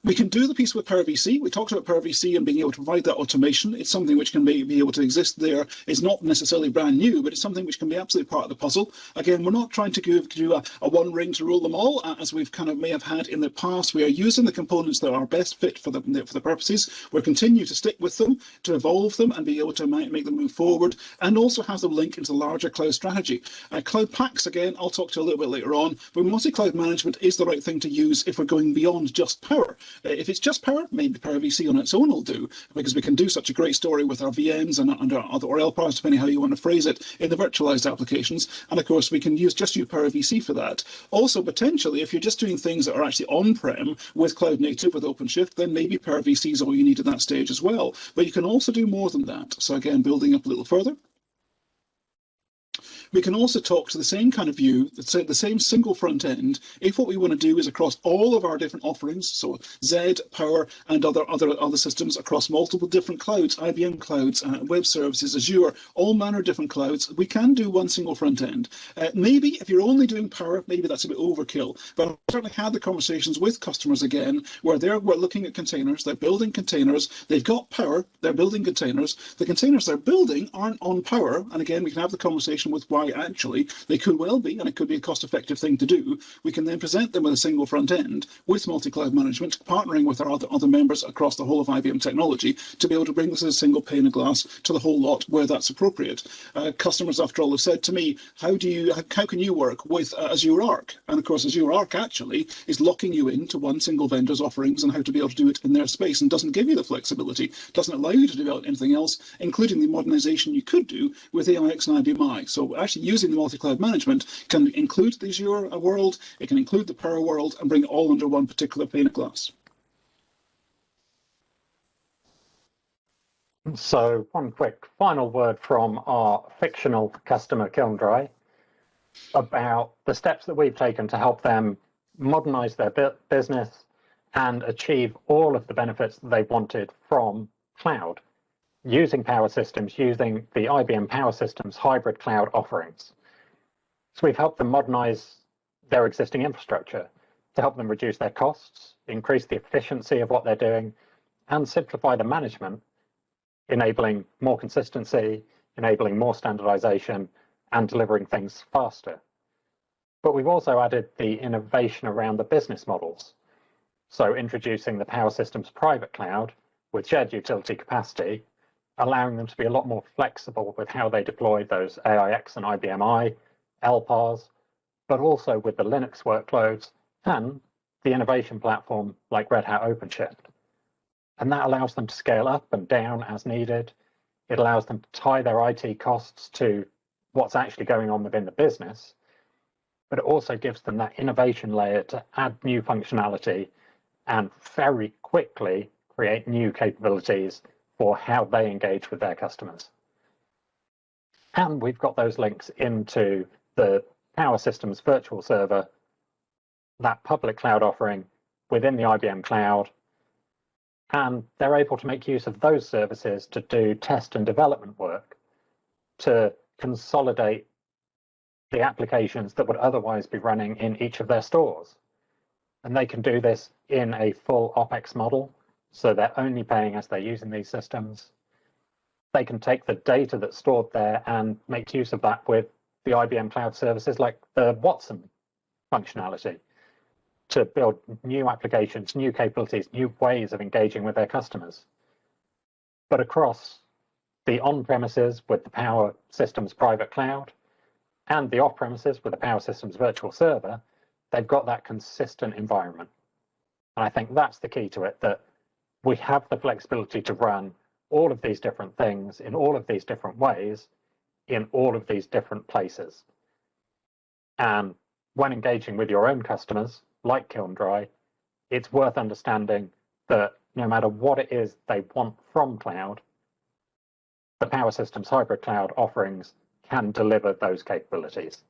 We can do the piece with PowerVC. We talked about PowerVC and being able to provide that automation. It's something which can be able to exist there. It's not necessarily brand new, but it's something which can be absolutely part of the puzzle. Again, we're not trying to do a one ring to rule them all, as we've kind of may have had in the past. We are using the components that are best fit for the purposes. We'll continue to stick with them, to evolve them, and be able to make them move forward, and also have them link into the larger cloud strategy. Cloud packs, again, I'll talk to you a little bit later on, but multi-cloud management is the right thing to use if we're going beyond just Power. If it's just Power, maybe PowerVC on its own will do, because we can do such a great story with our VMs and our other, or LPARS, depending how you want to phrase it, in the virtualized applications. And of course, we can just use PowerVC for that. Also, potentially, if you're just doing things that are actually on-prem with cloud native, with OpenShift, then maybe PowerVC is all you need at that stage as well. But you can also do more than that. So again, building up a little further. We can also talk to the same kind of view, the same single front end, if what we want to do is across all of our different offerings, so Z, Power, and other systems across multiple different clouds, IBM clouds, web services, Azure, all manner of different clouds, we can do one single front end. Maybe if you're only doing Power, maybe that's a bit overkill, but I've certainly had the conversations with customers again, where we're looking at containers, they're building containers, they've got Power, they're building containers, the containers they're building aren't on Power, and again, we can have the conversation with why actually they could well be, and it could be a cost-effective thing to do. We can then present them with a single front end with multi-cloud management, partnering with our other members across the whole of IBM technology to be able to bring this as a single pane of glass to the whole lot where that's appropriate. Customers, after all, have said to me, how can you work with Azure Arc? And of course, Azure Arc actually is locking you into one single vendor's offerings and how to be able to do it in their space, and doesn't give you the flexibility, doesn't allow you to develop anything else, including the modernization you could do with AIX and IBMI. So actually using the multi-cloud management can include the Azure world, it can include the Power world, and bring it all under one particular pane of glass. So one quick final word from our fictional customer Kilndry about the steps that we've taken to help them modernize their business and achieve all of the benefits that they wanted from cloud, using Power Systems, using the IBM Power Systems hybrid cloud offerings. So we've helped them modernize their existing infrastructure to help them reduce their costs, increase the efficiency of what they're doing, and simplify the management, enabling more consistency, enabling more standardization, and delivering things faster. But we've also added the innovation around the business models. So introducing the Power Systems private cloud with shared utility capacity, allowing them to be a lot more flexible with how they deploy those AIX and IBMI LPARS, but also with the Linux workloads and the innovation platform like Red Hat OpenShift. And that allows them to scale up and down as needed. It allows them to tie their IT costs to what's actually going on within the business, but it also gives them that innovation layer to add new functionality and very quickly create new capabilities for how they engage with their customers. And we've got those links into the Power Systems virtual server, that public cloud offering within the IBM Cloud, and they're able to make use of those services to do test and development work, to consolidate the applications that would otherwise be running in each of their stores. And they can do this in a full OpEx model, so they're only paying as they're using these systems. They can take the data that's stored there and make use of that with the IBM Cloud services like the Watson functionality to build new applications, new capabilities, new ways of engaging with their customers. But across the on-premises with the Power Systems private cloud and the off-premises with the Power Systems virtual server, they've got that consistent environment. And I think that's the key to it, that we have the flexibility to run all of these different things in all of these different ways in all of these different places. And when engaging with your own customers, like Kilndry, it's worth understanding that no matter what it is they want from cloud, the Power Systems hybrid cloud offerings can deliver those capabilities.